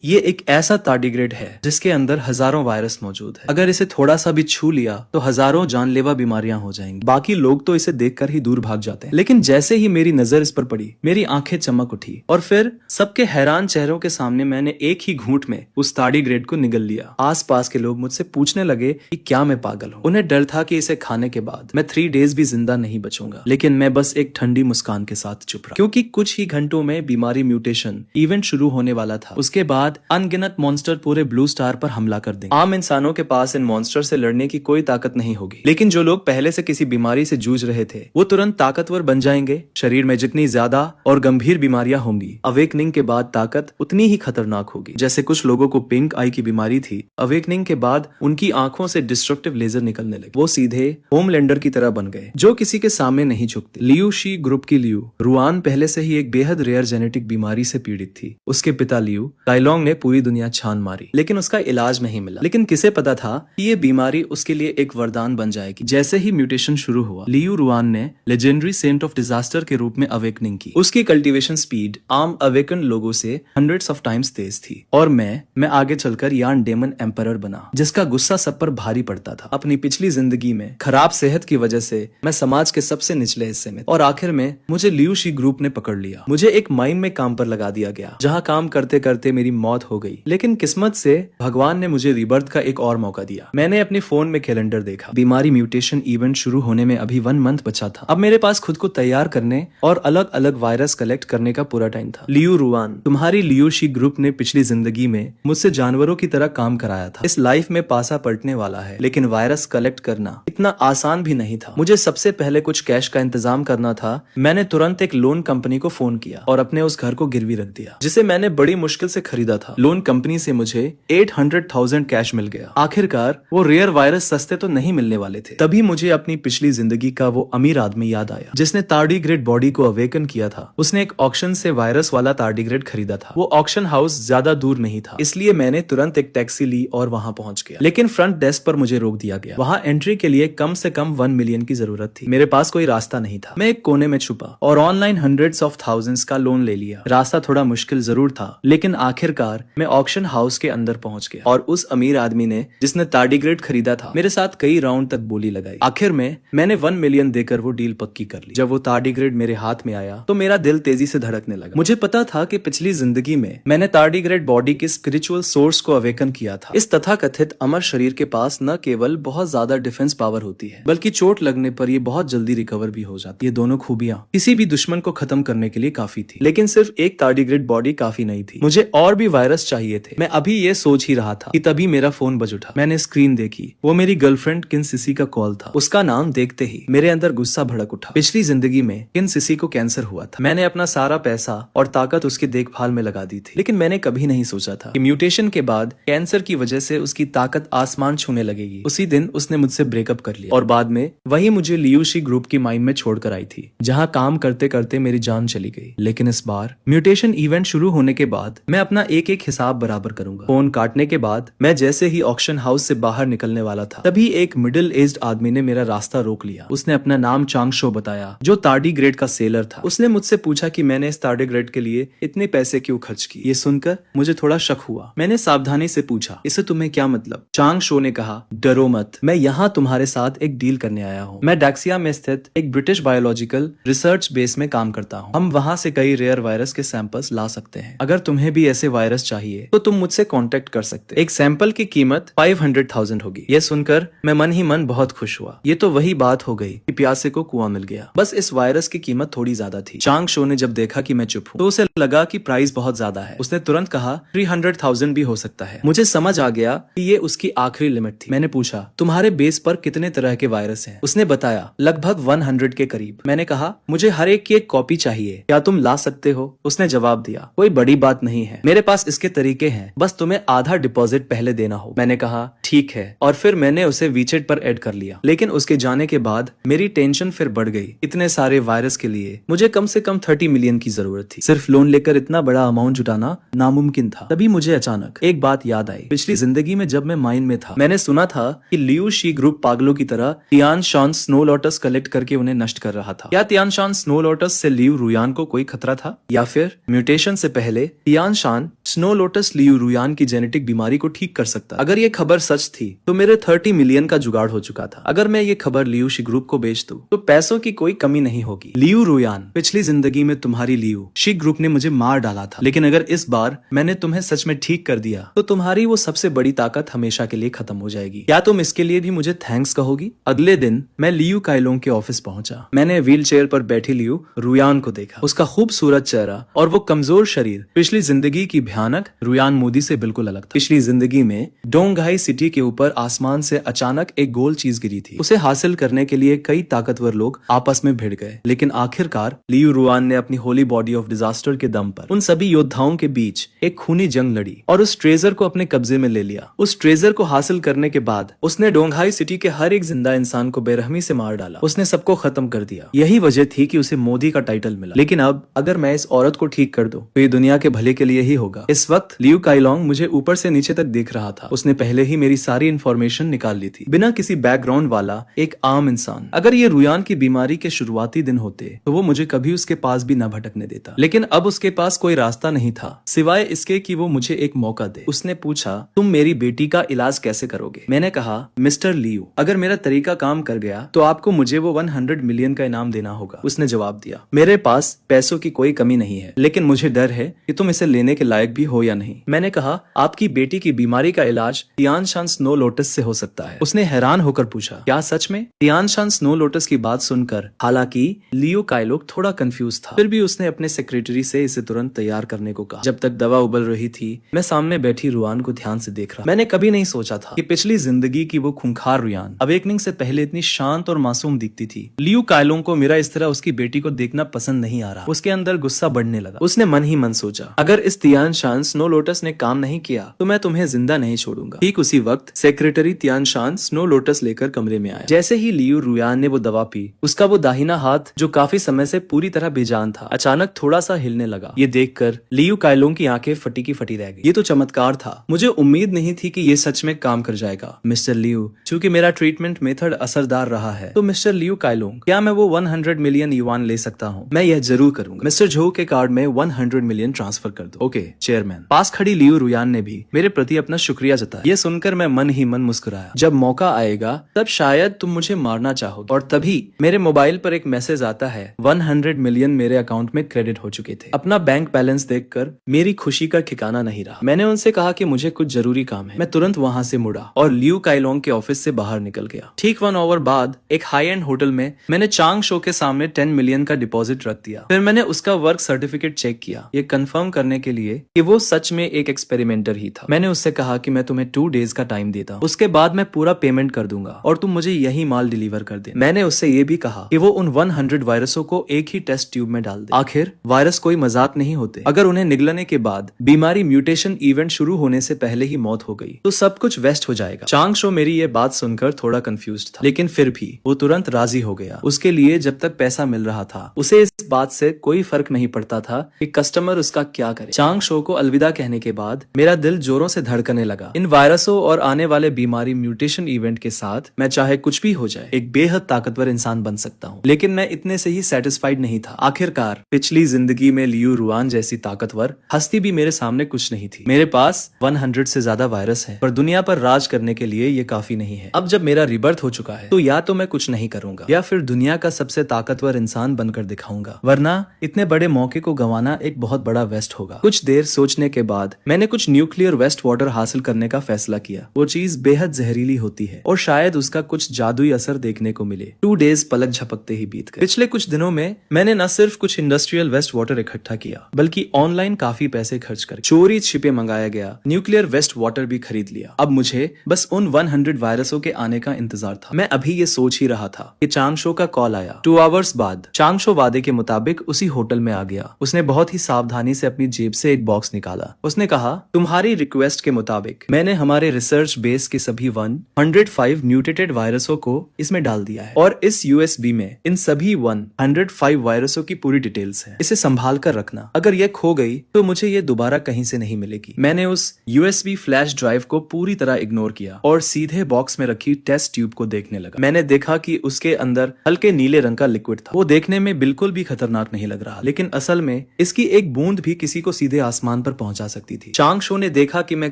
ये एक ऐसा टार्डिग्रेड है जिसके अंदर हजारों वायरस मौजूद है। अगर इसे थोड़ा सा भी छू लिया तो हजारों जानलेवा बीमारियां हो जाएंगी। बाकी लोग तो इसे देखकर ही दूर भाग जाते हैं, लेकिन जैसे ही मेरी नजर इस पर पड़ी मेरी आंखें चमक उठी और फिर सबके हैरान चेहरों के सामने मैंने एक ही घूंट में उस टार्डिग्रेड को निगल लिया। आस पास के लोग मुझसे पूछने लगे कि क्या मैं पागल हूँ। उन्हें डर था कि इसे खाने के बाद मैं 3 डेज भी जिंदा नहीं बचूंगा, लेकिन मैं बस एक ठंडी मुस्कान के साथ चुप रहा, क्योंकि कुछ ही घंटों में बीमारी म्यूटेशन इवेंट शुरू होने वाला था। उसके बाद अनगिनत मॉन्स्टर पूरे ब्लू स्टार पर हमला कर देंगे। आम इंसानों के पास इन मॉन्स्टर से लड़ने की कोई ताकत नहीं होगी, लेकिन जो लोग पहले से किसी बीमारी से जूझ रहे थे वो तुरंत ताकतवर बन जाएंगे। शरीर में जितनी ज्यादा और गंभीर बीमारियां होंगी, अवेकनिंग के बाद ताकत उतनी ही खतरनाक होगी। जैसे कुछ लोगों को पिंक आई की बीमारी थी, अवेकनिंग के बाद उनकी आंखों से डिस्ट्रक्टिव लेजर निकलने लगे। वो सीधे होमलैंडर की तरह बन गए, जो किसी के सामने नहीं झुकते। लियू शी ग्रुप की लियू रुआन पहले से ही एक बेहद रेयर जेनेटिक बीमारी से पीड़ित थी। उसके पिता लियू काइलोंग ने पूरी दुनिया छान मारी, लेकिन उसका इलाज नहीं मिला। लेकिन किसे पता था कि ये बीमारी उसके लिए एक वरदान बन जाएगी। जैसे ही म्यूटेशन शुरू हुआ, लियू रुआन ने लेजेंडरी सेंट ऑफ डिजास्टर के रूप में अवेकनिंग की। उसकी कल्टीवेशन स्पीड आम अवेकन लोगों से हंड्रेड्स ऑफ टाइम्स तेज थी और मैं आगे चलकर यान डेमन एम्परर बना, जिसका गुस्सा सब पर भारी पड़ता था। अपनी पिछली जिंदगी में खराब सेहत की वजह से मैं समाज के सबसे निचले हिस्से में, और आखिर में मुझे लियू शी ग्रुप ने पकड़ लिया। मुझे एक माइन में काम पर लगा दिया गया, जहाँ काम करते करते मेरी मौत हो गई। लेकिन किस्मत से भगवान ने मुझे रिबर्थ का एक और मौका दिया। मैंने अपने फोन में कैलेंडर देखा। बीमारी म्यूटेशन इवेंट शुरू होने में अभी 1 मंथ बचा था। अब मेरे पास खुद को तैयार करने और अलग अलग वायरस कलेक्ट करने का पूरा टाइम था। लियू रुआन, तुम्हारी लियू शी ग्रुप ने पिछली जिंदगी में मुझसे जानवरों की तरह काम कराया था। इस लाइफ में पासा पलटने वाला है, लेकिन वायरस कलेक्ट करना इतना आसान भी नहीं था। मुझे सबसे पहले कुछ कैश का इंतजाम करना था। मैंने तुरंत एक लोन कंपनी को फोन किया और अपने उस घर को गिरवी रख दिया, जिसे मैंने बड़ी मुश्किल से खरीदा था। लोन कंपनी से मुझे 800,000 कैश मिल गया। आखिरकार वो रेयर वायरस सस्ते तो नहीं मिलने वाले थे। तभी मुझे अपनी पिछली जिंदगी का वो अमीर आदमी याद आया जिसने टार्डिग्रेड बॉडी को अवेकन किया था। उसने एक ऑक्शन से वायरस वाला टार्डिग्रेड खरीदा था। वो ऑक्शन हाउस ज्यादा दूर नहीं था, इसलिए मैंने तुरंत एक टैक्सी ली और वहां पहुंच गया। लेकिन फ्रंट डेस्क पर मुझे रोक दिया गया। वहां एंट्री के लिए कम से कम 1 मिलियन की जरूरत थी। मेरे पास कोई रास्ता नहीं था। मैं एक कोने में छुपा और ऑनलाइन हंड्रेड्स ऑफ थाउजेंड्स का लोन ले लिया। रास्ता थोड़ा मुश्किल जरूर था, लेकिन आखिरकार मैं ऑक्शन हाउस के अंदर पहुंच गया और उस अमीर आदमी ने, जिसने टार्डिग्रेड खरीदा था, मेरे साथ कई राउंड तक बोली लगाई। आखिर में मैंने 1 मिलियन देकर वो डील पक्की कर ली। जब वो टार्डिग्रेड मेरे हाथ में आया तो मेरा दिल तेजी से धड़कने लगा। मुझे पता था कि पिछली जिंदगी में मैंने टार्डिग्रेड बॉडी के स्पिरिचुअल सोर्स को अवेकन किया था। इस तथाकथित अमर शरीर के पास न केवल बहुत ज्यादा डिफेंस पावर होती है, बल्कि चोट लगने पर ये बहुत जल्दी रिकवर भी हो जाती है। ये दोनों खूबियां किसी भी दुश्मन को खत्म करने के लिए काफी थी। लेकिन सिर्फ एक टार्डिग्रेड बॉडी काफी नहीं थी। मुझे और भी वायरस चाहिए थे। मैं अभी ये सोच ही रहा था कि तभी मेरा फोन बज उठा। मैंने स्क्रीन देखी। वो मेरी गर्लफ्रेंड किन सिसी का कॉल था। उसका नाम देखते ही मेरे अंदर गुस्सा भड़क उठा। पिछली जिंदगी में किन सिसी को कैंसर हुआ था। मैंने अपना सारा पैसा और ताकत उसकी देखभाल में लगा दी थी, लेकिन मैंने कभी नहीं सोचा था कि म्यूटेशन के बाद कैंसर की वजह से उसकी ताकत आसमान छूने लगेगी। उसी दिन उसने मुझसे ब्रेकअप कर लिया और बाद में वही मुझे लियू शी ग्रुप की माइन में छोड़कर आई थी, जहां काम करते करते मेरी जान चली गई। लेकिन इस बार म्यूटेशन इवेंट शुरू होने के बाद मैं अपना एक एक हिसाब बराबर करूंगा। फोन काटने के बाद मैं जैसे ही ऑक्शन हाउस से बाहर निकलने वाला था, तभी एक मिडिल एज्ड आदमी ने मेरा रास्ता रोक लिया। उसने अपना नाम चांग शो बताया, जो टार्डिग्रेड का सेलर था। उसने मुझसे पूछा कि मैंने इस टार्डिग्रेड के लिए इतने पैसे क्यों खर्च किए। ये सुनकर मुझे थोड़ा शक हुआ। मैंने सावधानी से पूछा, इससे तुम्हें क्या मतलब? चांग शो ने कहा, डरो मत, मैं यहाँ तुम्हारे साथ एक डील करने आया हूँ। मैं डैक्सिया में स्थित एक ब्रिटिश बायोलॉजिकल रिसर्च बेस में काम करता हूँ। हम वहाँ से कई रेयर वायरस के सैंपल्स ला सकते हैं। अगर तुम्हें भी ऐसे वायरस चाहिए तो तुम मुझसे कांटेक्ट कर सकते। एक सैंपल की कीमत 500,000 होगी। ये सुनकर मैं मन ही मन बहुत खुश हुआ। ये तो वही बात हो गई कि प्यासे को कुआं मिल गया। बस इस वायरस की कीमत थोड़ी ज्यादा थी। चांग शो ने जब देखा कि मैं चुप हूँ तो उसे लगा कि प्राइस बहुत ज्यादा है। उसने तुरंत कहा 300,000 भी हो सकता है। मुझे समझ आ गया कि ये उसकी आखिरी लिमिट थी। मैंने पूछा, तुम्हारे बेस पर कितने तरह के वायरस हैं? उसने बताया, लगभग 100 के करीब। मैंने कहा, मुझे हर एक की एक कॉपी चाहिए, क्या तुम ला सकते हो? उसने जवाब दिया, कोई बड़ी बात नहीं है, मेरे पास इसके तरीके हैं, बस तुम्हें आधा डिपॉजिट पहले देना हो। मैंने कहा, ठीक है, और फिर मैंने उसे वीचेट पर ऐड कर लिया। लेकिन उसके जाने के बाद मेरी टेंशन फिर बढ़ गई। इतने सारे वायरस के लिए मुझे कम से कम 30 मिलियन की जरूरत थी। सिर्फ लोन लेकर इतना बड़ा अमाउंट जुटाना नामुमकिन था। तभी मुझे अचानक एक बात याद आई। पिछली जिंदगी में जब मैं माइन में था, मैंने सुना था कि लियू शी ग्रुप पागलों की तरह Tian Shan snow lotus collect करके उन्हें नष्ट कर रहा था। क्या तियान शान स्नो लोटस से लियू रुयान को कोई खतरा था, या फिर म्यूटेशन से पहले Tian Shan snow lotus Liu रुयान की जेनेटिक बीमारी को ठीक कर सकता। अगर ये खबर सच थी तो मेरे 30 मिलियन का जुगाड़ हो चुका था। अगर मैं ये खबर लियू शी ग्रुप को बेच दूं तो पैसों की कोई कमी नहीं होगी। लियू रुयान, पिछली जिंदगी में तुम्हारी लियू शी ग्रुप ने मुझे मार डाला था, लेकिन अगर इस बार मैंने तुम्हें सच में ठीक कर दिया तो तुम्हारी वो सबसे बड़ी ताकत हमेशा के लिए खत्म हो जाएगी। क्या तुम इसके लिए भी मुझे थैंक्स कहोगी? अगले दिन मैं लियू काइलोंग के ऑफिस पहुंचा। मैंने व्हील चेयर पर बैठी लियू रुयान को देखा। उसका खूबसूरत चेहरा और वो कमजोर शरीर पिछली जिंदगी की भयानक रुयान मोदी से बिल्कुल अलग था। पिछली जिंदगी में डोंगहाई सिटी के ऊपर आसमान से अचानक एक गोल चीज गिरी थी। उसे हासिल करने के लिए कई ताकतवर लोग आपस में भिड़ गए, लेकिन आखिरकार लियू रुयान ने अपनी होली बॉडी ऑफ डिजास्टर के दम पर उन सभी योद्धाओं के बीच एक खूनी जंग लड़ी और उस ट्रेजर को अपने कब्जे में ले लिया। उस ट्रेजर को हासिल करने के बाद उसने डोंगहाई सिटी के हर एक जिंदा इंसान को बेरहमी से मार डाला। उसने सबको खत्म कर दिया। यही वजह थी कि उसे मोदी का टाइटल मिला। लेकिन अब अगर मैं इस औरत को ठीक कर दूं तो ये दुनिया के भले के लिए ही होगा। इस वक्त लियू काइलोंग मुझे ऊपर से नीचे तक देख रहा था। उसने पहले ही मेरी सारी इंफॉर्मेशन निकाल ली थी, बिना किसी बैकग्राउंड वाला एक आम इंसान। अगर ये रुयान की बीमारी के शुरुआती दिन होते तो वो मुझे कभी उसके पास भी न भटकने देता, लेकिन अब उसके पास कोई रास्ता नहीं था सिवाय इसके कि वो मुझे एक मौका दे। उसने पूछा, तुम मेरी बेटी का इलाज कैसे करोगे? मैंने कहा, मिस्टर लियू, अगर मेरा तरीका काम कर गया तो आपको मुझे वो 100 मिलियन का इनाम देना होगा। उसने जवाब दिया, मेरे पास पैसों की कोई कमी नहीं है, लेकिन मुझे डर है कि तुम इसे लेने के लायक भी हो या नहीं। मैंने कहा, आपकी बेटी की बीमारी का इलाज तियानशान स्नो लोटस से हो सकता है। उसने हैरान होकर पूछा, क्या सच में? तियानशान स्नो लोटस की बात सुनकर हालांकि लियो काइलोंग थोड़ा कंफ्यूज था, फिर भी उसने अपने सेक्रेटरी से इसे तुरंत तैयार करने को कहा। जब तक दवा उबल रही थी मैं सामने बैठी रुयान को ध्यान से देख रहा। मैंने कभी नहीं सोचा था कि पिछली जिंदगी की वो खूंखार रुयान अवेकनिंग से पहले इतनी शांत और मासूम दिखती थी। लियू काइलोंग को मेरा इस तरह उसकी बेटी को देखना पसंद नहीं आ रहा। उसके अंदर गुस्सा बढ़ने लगा। उसने मन ही मन सोचा, अगर इस तियानशान स्नो लोटस ने काम नहीं किया तो मैं तुम्हें जिंदा नहीं छोड़ूंगा। ठीक उसी वक्त सेक्रेटरी तियानशान स्नो लोटस लेकर कमरे में आया। जैसे ही लियू रुयान ने वो दवा पी, उसका वो दाहिना हाथ जो काफी समय से पूरी तरह बेजान था अचानक थोड़ा सा हिलने लगा। ये देखकर लियू काइलोंग की आंखें फटी की फटी रह गई। ये तो चमत्कार था। मुझे उम्मीद नहीं थी कि ये सच में काम कर जाएगा। मिस्टर लियू, चूंकि मेरा ट्रीटमेंट मेथड असरदार रहा है तो मिस्टर लियू काइलोंग, क्या मैं वो 100 मिलियन युआन ले सकता हूँ? मैं यह जरूर करूंगा। मिस्टर झो के कार्ड में 100 मिलियन ट्रांसफर कर दो। Okay chairman. पास खड़ी लियू रुयान ने भी मेरे प्रति अपना शुक्रिया जताया। ये सुनकर मैं मन ही मन मुस्कुराया। जब मौका आएगा तब शायद तुम मुझे मारना चाहोगे। और तभी मेरे मोबाइल पर एक मैसेज आता है, 100 मिलियन मेरे अकाउंट में क्रेडिट हो चुके थे। अपना बैंक बैलेंस देखकर मेरी खुशी का ठिकाना नहीं रहा। मैंने उनसे कहा कि मुझे कुछ जरूरी काम है। मैं तुरंत वहां से मुड़ा और लियू काइलोंग के ऑफिस से बाहर निकल गया। ठीक 1 आवर बाद एक हाई एंड होटल में मैंने चांग शो के सामने 10 मिलियन का डिपॉजिट रख दिया। फिर मैंने उसका वर्क सर्टिफिकेट चेक किया, ये कंफर्म करने के लिए कि वो सच में एक एक्सपेरिमेंटर ही था। मैंने उससे कहा कि मैं तुम्हें 2 डेज का टाइम देता हूँ, उसके बाद मैं पूरा पेमेंट कर दूंगा और तुम मुझे यही माल डिलीवर कर दे। मैंने उससे ये भी कहा कि वो उन 100 वायरसों को एक ही टेस्ट ट्यूब में डाल दे। आखिर वायरस कोई मजाक नहीं होते। अगर उन्हें निगलने के बाद बीमारी म्यूटेशन इवेंट शुरू होने से पहले ही मौत हो गई तो सब कुछ वेस्ट हो जाएगा। चांग शो मेरी ये बात सुनकर थोड़ा कंफ्यूज था, लेकिन फिर भी वो तुरंत राजी हो गया। उसके लिए जब तक पैसा मिल रहा था उसे इस बात से कोई फर्क नहीं पड़ता था कि कस्टमर उसका क्या करे। चांग शो को अलविदा कहने के बाद मेरा दिल जोरों से धड़कने लगा। इन वायरसों और आने वाले बीमारी म्यूटेशन इवेंट के साथ मैं चाहे कुछ भी हो जाए एक बेहद ताकतवर इंसान बन सकता हूँ। लेकिन मैं इतने से ही सेटिस्फाइड नहीं था। आखिरकार पिछली जिंदगी में लियू रुआन जैसी ताकतवर हस्ती भी मेरे सामने कुछ नहीं थी। मेरे पास 100 से ज्यादा वायरस है, पर दुनिया पर राज करने के लिए ये काफी नहीं है। अब जब मेरा रिबर्थ हो चुका है तो या तो मैं कुछ नहीं करूंगा या फिर दुनिया का सबसे ताकतवर इंसान बनकर दिखाऊंगा, वरना इतने बड़े मौके को गंवाना एक बहुत बड़ा वेस्ट होगा। कुछ देर सोचने के बाद मैंने कुछ न्यूक्लियर वेस्ट वाटर हासिल करने का फैसला किया। वो चीज बेहद जहरीली होती है और शायद उसका कुछ जादुई असर देखने को मिले। 2 डेज पलक झपकते ही बीत गए। पिछले कुछ दिनों में मैंने न सिर्फ कुछ इंडस्ट्रियल वेस्ट वाटर इकट्ठा किया बल्कि ऑनलाइन काफी पैसे खर्च कर चोरी छिपे मंगाया गया न्यूक्लियर वेस्ट वाटर भी खरीद लिया। अब मुझे बस उन 100 वायरसों के आने का इंतजार था। मैं अभी ये सोच ही रहा था कि चांग शो का कॉल आया। 2 आवर्स बाद चांग शो वादे के मुताबिक उसी होटल में आ गया। उसने बहुत ही सावधानी से अपनी जेब से एक बॉक्स निकाला। उसने कहा, तुम्हारी रिक्वेस्ट के मुताबिक मैंने हमारे रिसर्च बेस के सभी 105 म्यूटेटेड वायरसों को इसमें डाल दिया है और इस यूएसबी में इन सभी 105 वायरसों की पूरी डिटेल्स है। इसे संभाल कर रखना। अगर ये खो गई तो मुझे ये दोबारा कहीं से नहीं मिलेगी। मैंने उस यूएसबी फ्लैश ड्राइव को पूरी तरह इग्नोर किया और सीधे बॉक्स में रखी टेस्ट ट्यूब को देखने लगा। मैंने देखा कि उसके अंदर हल्के नीले रंग का लिक्विड था। वो देखने में बिल्कुल भी खतरनाक नहीं लग रहा, लेकिन असल में इसकी एक बूंद भी किसी को सीधे आसमान स्थान पर पहुंचा सकती थी। चांग शो ने देखा कि मैं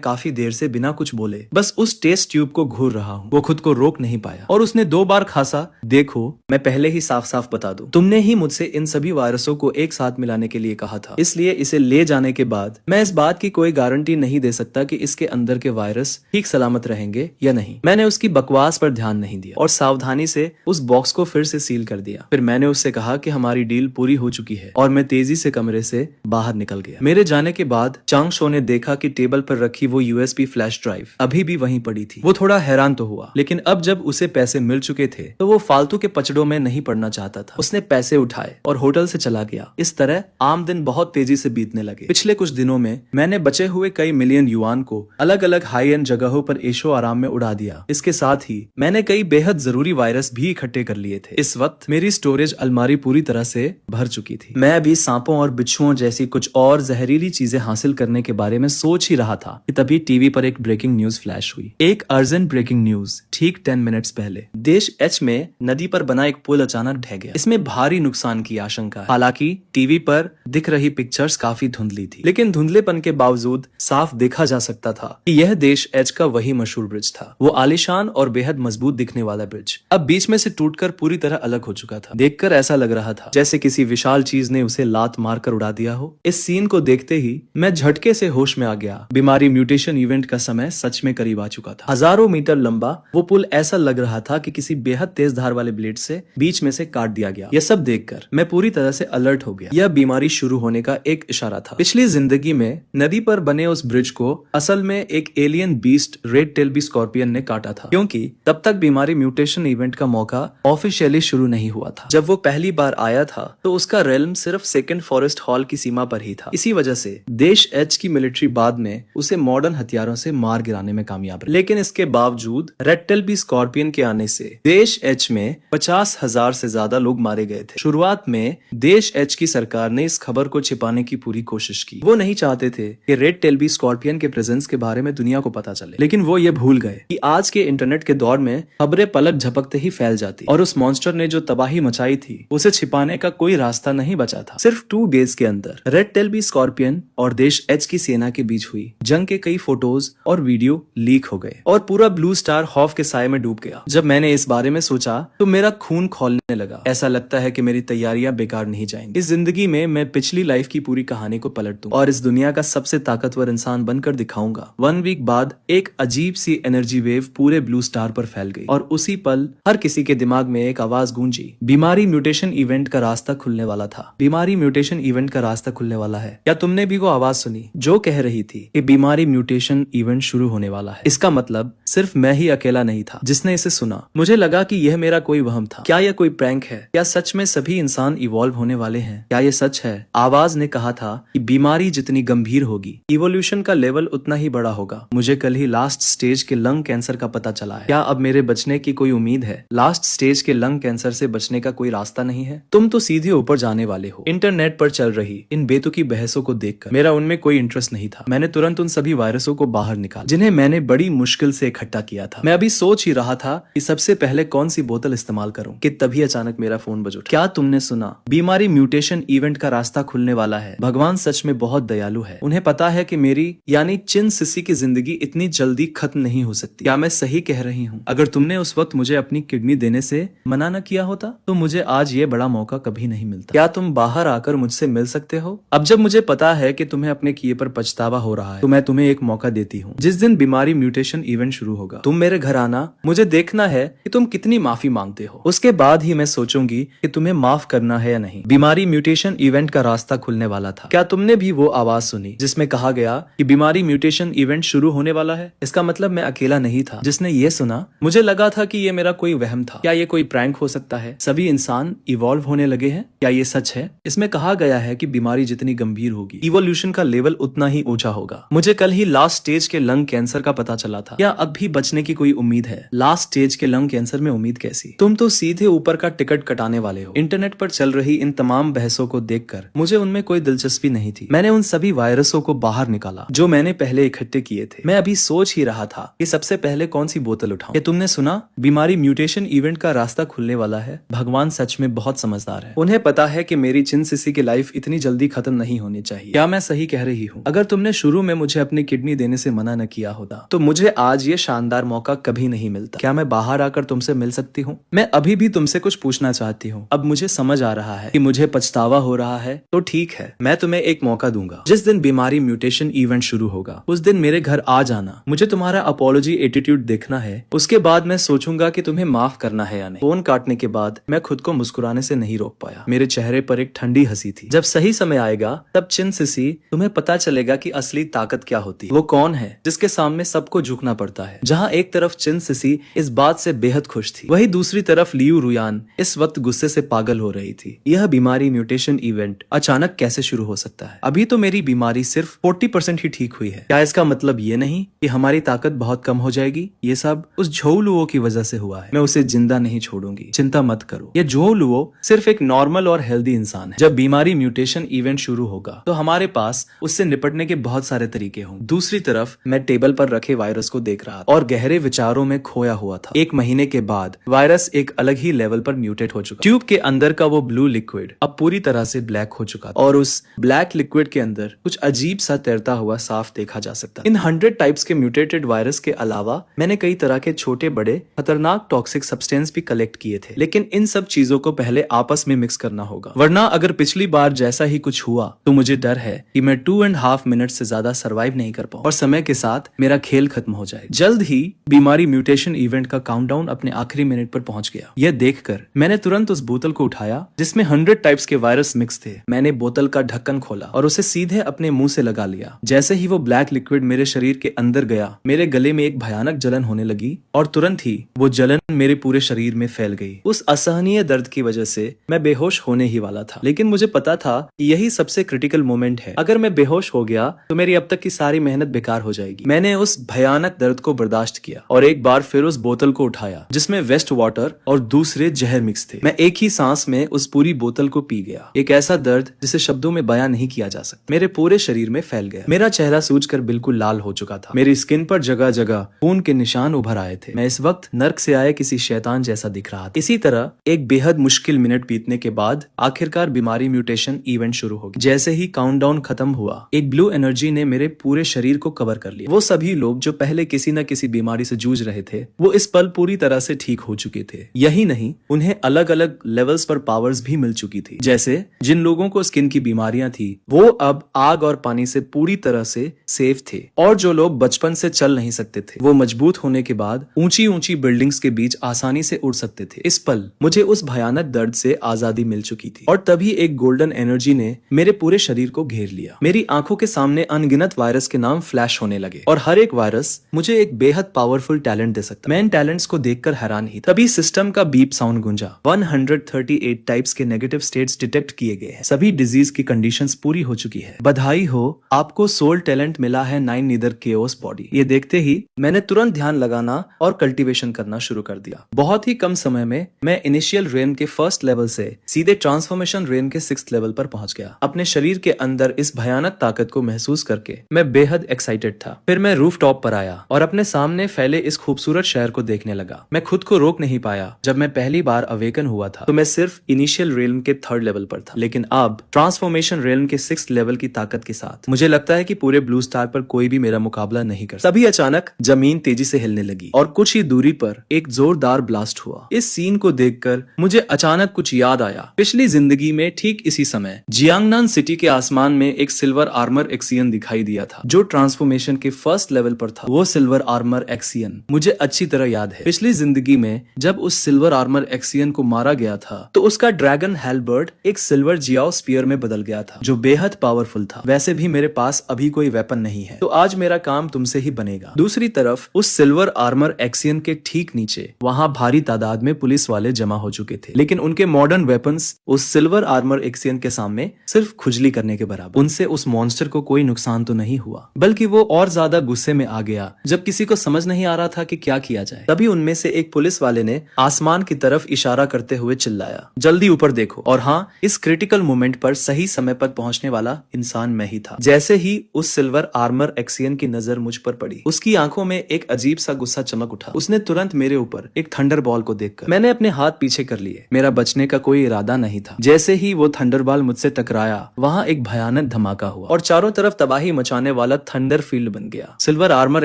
काफी देर से बिना कुछ बोले बस उस टेस्ट ट्यूब को घूर रहा हूँ। वो खुद को रोक नहीं पाया और उसने 2 बार खासा, देखो मैं पहले ही साफ साफ बता दूं, तुमने ही मुझसे इन सभी वायरसों को एक साथ मिलाने के लिए कहा था, इसलिए इसे ले जाने के बाद मैं इस बात की कोई गारंटी नहीं दे सकता कि इसके अंदर के वायरस ठीक सलामत रहेंगे या नहीं। मैंने उसकी बकवास पर ध्यान नहीं दिया और सावधानी से उस बॉक्स को फिर से सील कर दिया। फिर मैंने उससे कहा कि हमारी डील पूरी हो चुकी है और मैं तेजी से कमरे से बाहर निकल गया। मेरे जाने के बाद चांग शो ने देखा कि टेबल पर रखी वो यूएसबी फ्लैश ड्राइव अभी भी वहीं पड़ी थी। वो थोड़ा हैरान तो हुआ, लेकिन अब जब उसे पैसे मिल चुके थे तो वो फालतू के पचड़ों में नहीं पड़ना चाहता था। उसने पैसे उठाए और होटल से चला गया। इस तरह आम दिन बहुत तेजी से बीतने लगे। पिछले कुछ दिनों में मैंने बचे हुए कई मिलियन युआन को अलग अलग हाई एंड जगहों पर ऐशो आराम में उड़ा दिया। इसके साथ ही मैंने कई बेहद जरूरी वायरस भी इकट्ठे कर लिए थे। इस वक्त मेरी स्टोरेज अलमारी पूरी तरह से भर चुकी थी। मैं अभी सांपों और बिच्छुओं जैसी कुछ और जहरीली चीजें हासिल करने के बारे में सोच ही रहा था कि तभी टीवी पर एक ब्रेकिंग न्यूज फ्लैश हुई। एक अर्जेंट ब्रेकिंग न्यूज ठीक 10 मिनट्स पहले। देश एच में नदी पर बना एक पुल अचानक ढह गया। इसमें भारी नुकसान की आशंका है। हालांकि टीवी पर दिख रही पिक्चर्स काफी धुंधली थी, लेकिन धुंधलेपन के बावजूद साफ देखा जा सकता था कि यह देश एच का वही मशहूर ब्रिज था। वो आलीशान और बेहद मजबूत दिखने वाला ब्रिज अब बीच में से टूटकर पूरी तरह अलग हो चुका था। देखकर ऐसा लग रहा था जैसे किसी विशाल चीज ने उसे लात मारकर उड़ा दिया हो। इस सीन को देखते ही मैं झटके से होश में आ गया। बीमारी म्यूटेशन इवेंट का समय सच में करीब आ चुका था। हजारों मीटर लंबा वो पुल ऐसा लग रहा था कि किसी बेहद तेज धार वाले ब्लेड से बीच में से काट दिया गया। यह सब देखकर मैं पूरी तरह से अलर्ट हो गया। यह बीमारी शुरू होने का एक इशारा था। पिछली जिंदगी में नदी पर बने उस ब्रिज को असल में एक alien beast red tell scorpion ने काटा था, क्योंकि तब तक बीमारी म्यूटेशन इवेंट का मौका ऑफिशियली शुरू नहीं हुआ था। जब वो पहली बार आया था तो उसका रेल्म सिर्फ सेकंड फॉरेस्ट हॉल की सीमा पर ही था। इसी वजह से देश एच की मिलिट्री बाद में उसे मॉडर्न हथियारों से मार गिराने में कामयाब रही। लेकिन इसके बावजूद रेड टेल स्कॉर्पियन के आने से देश एच में 50,000 से ज्यादा लोग मारे गए थे। शुरुआत में देश एच की सरकार ने इस खबर को छिपाने की पूरी कोशिश की। वो नहीं चाहते थे कि रेड टेल स्कॉर्पियन के प्रेजेंस के बारे में दुनिया को पता चले, लेकिन वो ये भूल गए कि आज के इंटरनेट के दौर में खबरें पलक झपकते ही फैल जाती और उस मॉन्स्टर ने जो तबाही मचाई थी उसे छिपाने का कोई रास्ता नहीं बचा था। सिर्फ 2 डेज के अंदर रेड टेल स्कॉर्पियन और देश एच की सेना के बीच हुई जंग के कई फोटोज और वीडियो लीक हो गए और पूरा ब्लू स्टार खौफ के साए में डूब गया। जब मैंने इस बारे में सोचा तो मेरा खून खौलने लगा। ऐसा लगता है कि मेरी तैयारियां बेकार नहीं जाएंगी। इस जिंदगी में मैं पिछली लाइफ की पूरी कहानी को पलट दूं और इस दुनिया का सबसे ताकतवर इंसान बनकर दिखाऊंगा। 1 वीक बाद एक अजीब सी एनर्जी वेव पूरे ब्लू स्टार पर फैल गई और उसी पल हर किसी के दिमाग में एक आवाज गूंजी, बीमारी म्यूटेशन इवेंट का रास्ता खुलने वाला था। बीमारी म्यूटेशन इवेंट का रास्ता खुलने वाला है। क्या तुमने भी वो आवाज सुनी जो कह रही थी कि बीमारी म्यूटेशन इवेंट शुरू होने वाला है? इसका मतलब सिर्फ मैं ही अकेला नहीं था जिसने इसे सुना। मुझे लगा कि यह मेरा कोई वहम था। क्या यह कोई प्रैंक है? क्या सच में सभी इंसान इवॉल्व होने वाले हैं? क्या यह सच है? आवाज ने कहा था कि बीमारी जितनी गंभीर होगी इवोल्यूशन का लेवल उतना ही बड़ा होगा। मुझे कल ही लास्ट स्टेज के लंग कैंसर का पता चला है। क्या अब मेरे बचने की कोई उम्मीद है? लास्ट स्टेज के लंग कैंसर से बचने का कोई रास्ता नहीं है? तुम तो सीधे ऊपर जाने वाले हो। इंटरनेट पर चल रही इन बेतुकी बहसों को देखकर मेरा उनमें कोई इंटरेस्ट नहीं था। मैंने तुरंत उन सभी वायरसों को बाहर निकाला जिन्हें मैंने बड़ी मुश्किल से इकट्ठा किया था। मैं अभी सोच ही रहा था कि सबसे पहले कौन सी बोतल इस्तेमाल करूं कि तभी अचानक मेरा फोन बज उठा। क्या तुमने सुना? बीमारी म्यूटेशन इवेंट का रास्ता खुलने वाला है। भगवान सच में बहुत दयालु है। उन्हें पता है कि मेरी यानी चिन सिसी की जिंदगी इतनी जल्दी खत्म नहीं हो सकती। क्या मैं सही कह रही हूँ? अगर तुमने उस वक्त मुझे अपनी किडनी देने से मना न किया होता तो मुझे आज ये बड़ा मौका कभी नहीं मिलता। क्या तुम बाहर आकर मुझसे मिल सकते हो? अब जब मुझे पता है कि तुम्हें अपने किए पर पछतावा हो रहा है तो मैं तुम्हें एक मौका देती हूँ। जिस दिन बीमारी म्यूटेशन इवेंट शुरू होगा तुम मेरे घर आना। मुझे देखना है कि तुम कितनी माफी मांगते हो। उसके बाद ही मैं सोचूंगी कि तुम्हें माफ करना है या नहीं। बीमारी म्यूटेशन इवेंट का रास्ता खुलने वाला था। क्या तुमने भी वो आवाज सुनी जिसमें कहा गया कि बीमारी म्यूटेशन इवेंट शुरू होने वाला है? इसका मतलब मैं अकेला नहीं था जिसने ये सुना। मुझे लगा था कि ये मेरा कोई वहम था। क्या ये कोई प्रैंक हो सकता है? सभी इंसान इवॉल्व होने लगे हैं। क्या ये सच है? इसमें कहा गया है कि बीमारी जितनी गंभीर होगी इवोल्यूशन का लेवल उतना ही ऊंचा होगा। मुझे कल ही लास्ट स्टेज के लंग कैंसर का पता चला था। क्या अब भी बचने की कोई उम्मीद है? लास्ट स्टेज के लंग कैंसर में उम्मीद कैसी? तुम तो सीधे ऊपर का टिकट कटाने वाले हो। इंटरनेट पर चल रही इन तमाम बहसों को देखकर मुझे उनमें कोई दिलचस्पी नहीं थी। मैंने उन सभी वायरसों को बाहर निकाला जो मैंने पहले इकट्ठे किए थे। मैं अभी सोच ही रहा था कि सबसे पहले कौन सी बोतल उठाऊं। क्या तुमने सुना? बीमारी म्यूटेशन इवेंट का रास्ता खुलने वाला है। भगवान सच में बहुत समझदार है। उन्हें पता है कि मेरी चिन सिसी की लाइफ इतनी जल्दी खत्म नहीं होनी चाहिए। क्या मैं सही कह रही हूँ। अगर तुमने शुरू में मुझे अपनी किडनी देने से मना न किया होता तो मुझे आज ये शानदार मौका कभी नहीं मिलता। क्या मैं बाहर आकर तुमसे मिल सकती हूँ? मैं अभी भी तुमसे कुछ पूछना चाहती हूँ। अब मुझे समझ आ रहा है कि मुझे पछतावा हो रहा है, तो ठीक है, मैं तुम्हें एक मौका दूंगा। जिस दिन बीमारी म्यूटेशन इवेंट शुरू होगा उस दिन मेरे घर आ जाना। मुझे तुम्हारा अपॉलॉजी एटीट्यूड देखना है, उसके बाद मैं सोचूंगा कि तुम्हें माफ करना है या नहीं। फोन काटने के बाद मैं खुद को मुस्कुराने से नहीं रोक पाया। मेरे चेहरे पर एक ठंडी हंसी थी। जब सही समय आएगा तब चिन सिसी तुम्हें पता चलेगा कि असली ताकत क्या होती है। वो कौन है जिसके सामने सबको झुकना पड़ता है। जहाँ एक तरफ चिन सिसी इस बात से बेहद खुश थी, वही दूसरी तरफ लियू रुयान इस वक्त गुस्से से पागल हो रही थी। यह बीमारी म्यूटेशन इवेंट अचानक कैसे शुरू हो सकता है? अभी तो मेरी बीमारी सिर्फ 40% ही ठीक हुई है। क्या इसका मतलब ये नहीं कि हमारी ताकत बहुत कम हो जाएगी? ये सब उस झोलुओ की वजह से हुआ है। मैं उसे जिंदा नहीं छोड़ूंगी, चिंता मत करो। ये झोलुओ सिर्फ एक नॉर्मल और हेल्दी इंसान है। जब बीमारी म्यूटेशन इवेंट शुरू होगा तो हमारे पास उससे निपटने के बहुत सारे तरीके होंगे। दूसरी तरफ मैं टेबल पर रखे वायरस को देख रहा था और गहरे विचारों में खोया हुआ था। एक महीने के बाद वायरस एक अलग ही लेवल पर म्यूटेट हो चुका। ट्यूब के अंदर का वो ब्लू लिक्विड अब पूरी तरह से ब्लैक हो चुका था और उस ब्लैक लिक्विड के अंदर कुछ अजीब सा तैरता हुआ साफ देखा जा सकता। इन 100 टाइप्स के म्यूटेटेड वायरस के अलावा मैंने कई तरह के छोटे बड़े खतरनाक टॉक्सिक सब्सटेंस भी कलेक्ट किए थे, लेकिन इन सब चीजों को पहले आपस में मिक्स करना होगा, वरना अगर पिछली बार जैसा ही कुछ हुआ तो मुझे डर है कि मैं 2.5 मिनट से ज्यादा सरवाइव नहीं कर पाऊं और समय के साथ मेरा खेल खत्म हो जाए। जल्द ही बीमारी म्यूटेशन इवेंट का काउंटडाउन अपने आखिरी मिनट पर पहुंच गया। यह देखकर मैंने तुरंत उस बोतल को उठाया जिसमें 100 टाइप्स के वायरस मिक्स थे। मैंने बोतल का ढक्कन खोला और उसे सीधे अपने मुंह से लगा लिया। जैसे ही वो ब्लैक लिक्विड मेरे शरीर के अंदर गया, मेरे गले में एक भयानक जलन होने लगी और तुरंत ही वो जलन मेरे पूरे शरीर में फैल गई। उस असहनीय दर्द की वजह से मैं बेहोश होने ही वाला था, लेकिन मुझे पता था कि यही सबसे क्रिटिकल मोमेंट है। अगर मैं बेहोश हो गया तो मेरी अब तक की सारी मेहनत बेकार हो जाएगी। मैंने उस भयानक दर्द को बर्दाश्त किया और एक बार फिर उस बोतल को उठाया जिसमें वेस्ट वाटर और दूसरे जहर मिक्स थे। मैं एक ही सांस में उस पूरी बोतल को पी गया। एक ऐसा दर्द जिसे शब्दों में बयां नहीं किया जा सकता मेरे पूरे शरीर में फैल गया। मेरा चेहरा सूजकर बिल्कुल लाल हो चुका था। मेरी स्किन पर जगह जगह खून के निशान उभर आए थे। मैं इस वक्त नर्क से आए किसी शैतान जैसा दिख रहा था। इसी तरह एक बेहद मुश्किल मिनट बीतने के बाद आखिरकार बीमारी म्यूटेशन इवेंट शुरू हो गया। जैसे ही काउंटडाउन खत्म हुआ, एक ब्लू एनर्जी ने मेरे पूरे शरीर को कवर कर लिया। वो सभी लोग जो पहले किसी न किसी बीमारी से जूझ रहे थे, वो इस पल पूरी तरह से ठीक हो चुके थे। यही नहीं, उन्हें अलग अलग लेवल्स पर पावर्स भी मिल चुकी थी। जैसे जिन लोगों को स्किन की बीमारियां थी वो अब आग और पानी से पूरी तरह से सेफ थे, और जो लोग बचपन से चल नहीं सकते थे वो मजबूत होने के बाद ऊंची ऊंची बिल्डिंग्स के बीच आसानी से उड़ सकते थे। इस पल मुझे उस भयानक दर्द से आजादी मिल चुकी थी और तभी एक गोल्डन एनर्जी ने मेरे पूरे शरीर को घेर लिया। मेरी आंखों के सामने अनगिनत वायरस के नाम फ्लैश होने लगे और हर एक वायरस मुझे एक बेहद पावरफुल टैलेंट दे सकता। मैं इन टैलेंट्स को देखकर हैरान ही। तभी सिस्टम का बीप साउंड गूंजा। 138 टाइप्स के नेगेटिव स्टेट्स डिटेक्ट किए गए हैं। सभी डिजीज की कंडीशंस पूरी हो चुकी है। बधाई हो, आपको सोल टैलेंट मिला है 9 नीदर केओस बॉडी। ये देखते ही मैंने तुरंत ध्यान लगाना और कल्टीवेशन करना शुरू कर दिया। बहुत ही कम समय में मैं इनिशियल रेन के फर्स्ट लेवल से सीधे ट्रांसफॉर्मेशन रेन के 6th लेवल पर पहुंच गया। अपने शरीर के अंदर इस भयानक ताकत को महसूस करके मैं बेहद एक्साइटेड था। फिर मैं रूफ टॉप पर आया और अपने सामने फैले इस खूबसूरत शहर को देखने लगा। मैं खुद को रोक नहीं पाया। जब मैं पहली बार अवेकन हुआ था तो मैं सिर्फ इनिशियल रेन के 3rd लेवल पर था, लेकिन अब ट्रांसफॉर्मेशन रेन के 6th लेवल की ताकत के साथ मुझे लगता है कि पूरे ब्लू स्टार पर कोई भी मेरा मुकाबला नहीं कर सकता। तभी अचानक जमीन तेजी से हिलने लगी और कुछ ही दूरी पर एक जोरदार ब्लास्ट हुआ। इस सीन को देखकर मुझे अचानक कुछ याद आया। पिछली जिंदगी में ठीक इसी समय जियांगनान सिटी के आसमान में एक सिल्वर आर्मर एक्सियन दिखाई दिया था जो ट्रांसफॉर्मेशन के 1st लेवल पर था। वो सिल्वर आर्मर एक्सियन मुझे अच्छी तरह याद है। पिछली जिंदगी में जब उस सिल्वर आर्मर एक्सियन को मारा गया था तो उसका ड्रैगन हेलबर्ट एक सिल्वर जियाओ स्पीयर में बदल गया था जो बेहद पावरफुल था। वैसे भी मेरे पास अभी कोई वेपन नहीं है, तो आज मेरा काम तुमसे ही बनेगा। दूसरी तरफ उस सिल्वर आर्मर एक्सियन के ठीक नीचे वहां भारी तादाद में पुलिस वाले जमा हो चुके थे, लेकिन उनके मॉडर्न वेपन्स उस सिल्वर आर्मर एक्सियन के सामने सिर्फ खुजली करने के बराबर। उनसे उस मॉन्स्टर को कोई नुकसान तो नहीं हुआ, बल्कि वो और ज्यादा गुस्से में आ गया जब किसी को समझ नहीं आ रहा था कि क्या किया जाए। तभी उनमें से एक पुलिस वाले ने आसमान की तरफ इशारा करते हुए चिल्लाया, जल्दी ऊपर देखो। और हाँ, इस क्रिटिकल मोमेंट पर सही समय पर पहुंचने वाला इंसान मैं ही था। जैसे ही उस सिल्वर आर्मर एक्सियन की नजर मुझ पर पड़ी, उसकी आंखों में एक अजीब सा गुस्सा चमक उठा। उसने तुरंत मेरे ऊपर एक थंडर बॉल को देखकर मैंने अपने हाथ पीछे कर लिए। मेरा बचने का कोई इरादा नहीं था। जैसे ही वो थंडर बॉल मुझसे टकराया, वहाँ एक भयानक धमाका हुआ और चारों तरफ तबाही मचाने वाला थंडर फील्ड बन गया। सिल्वर आर्मर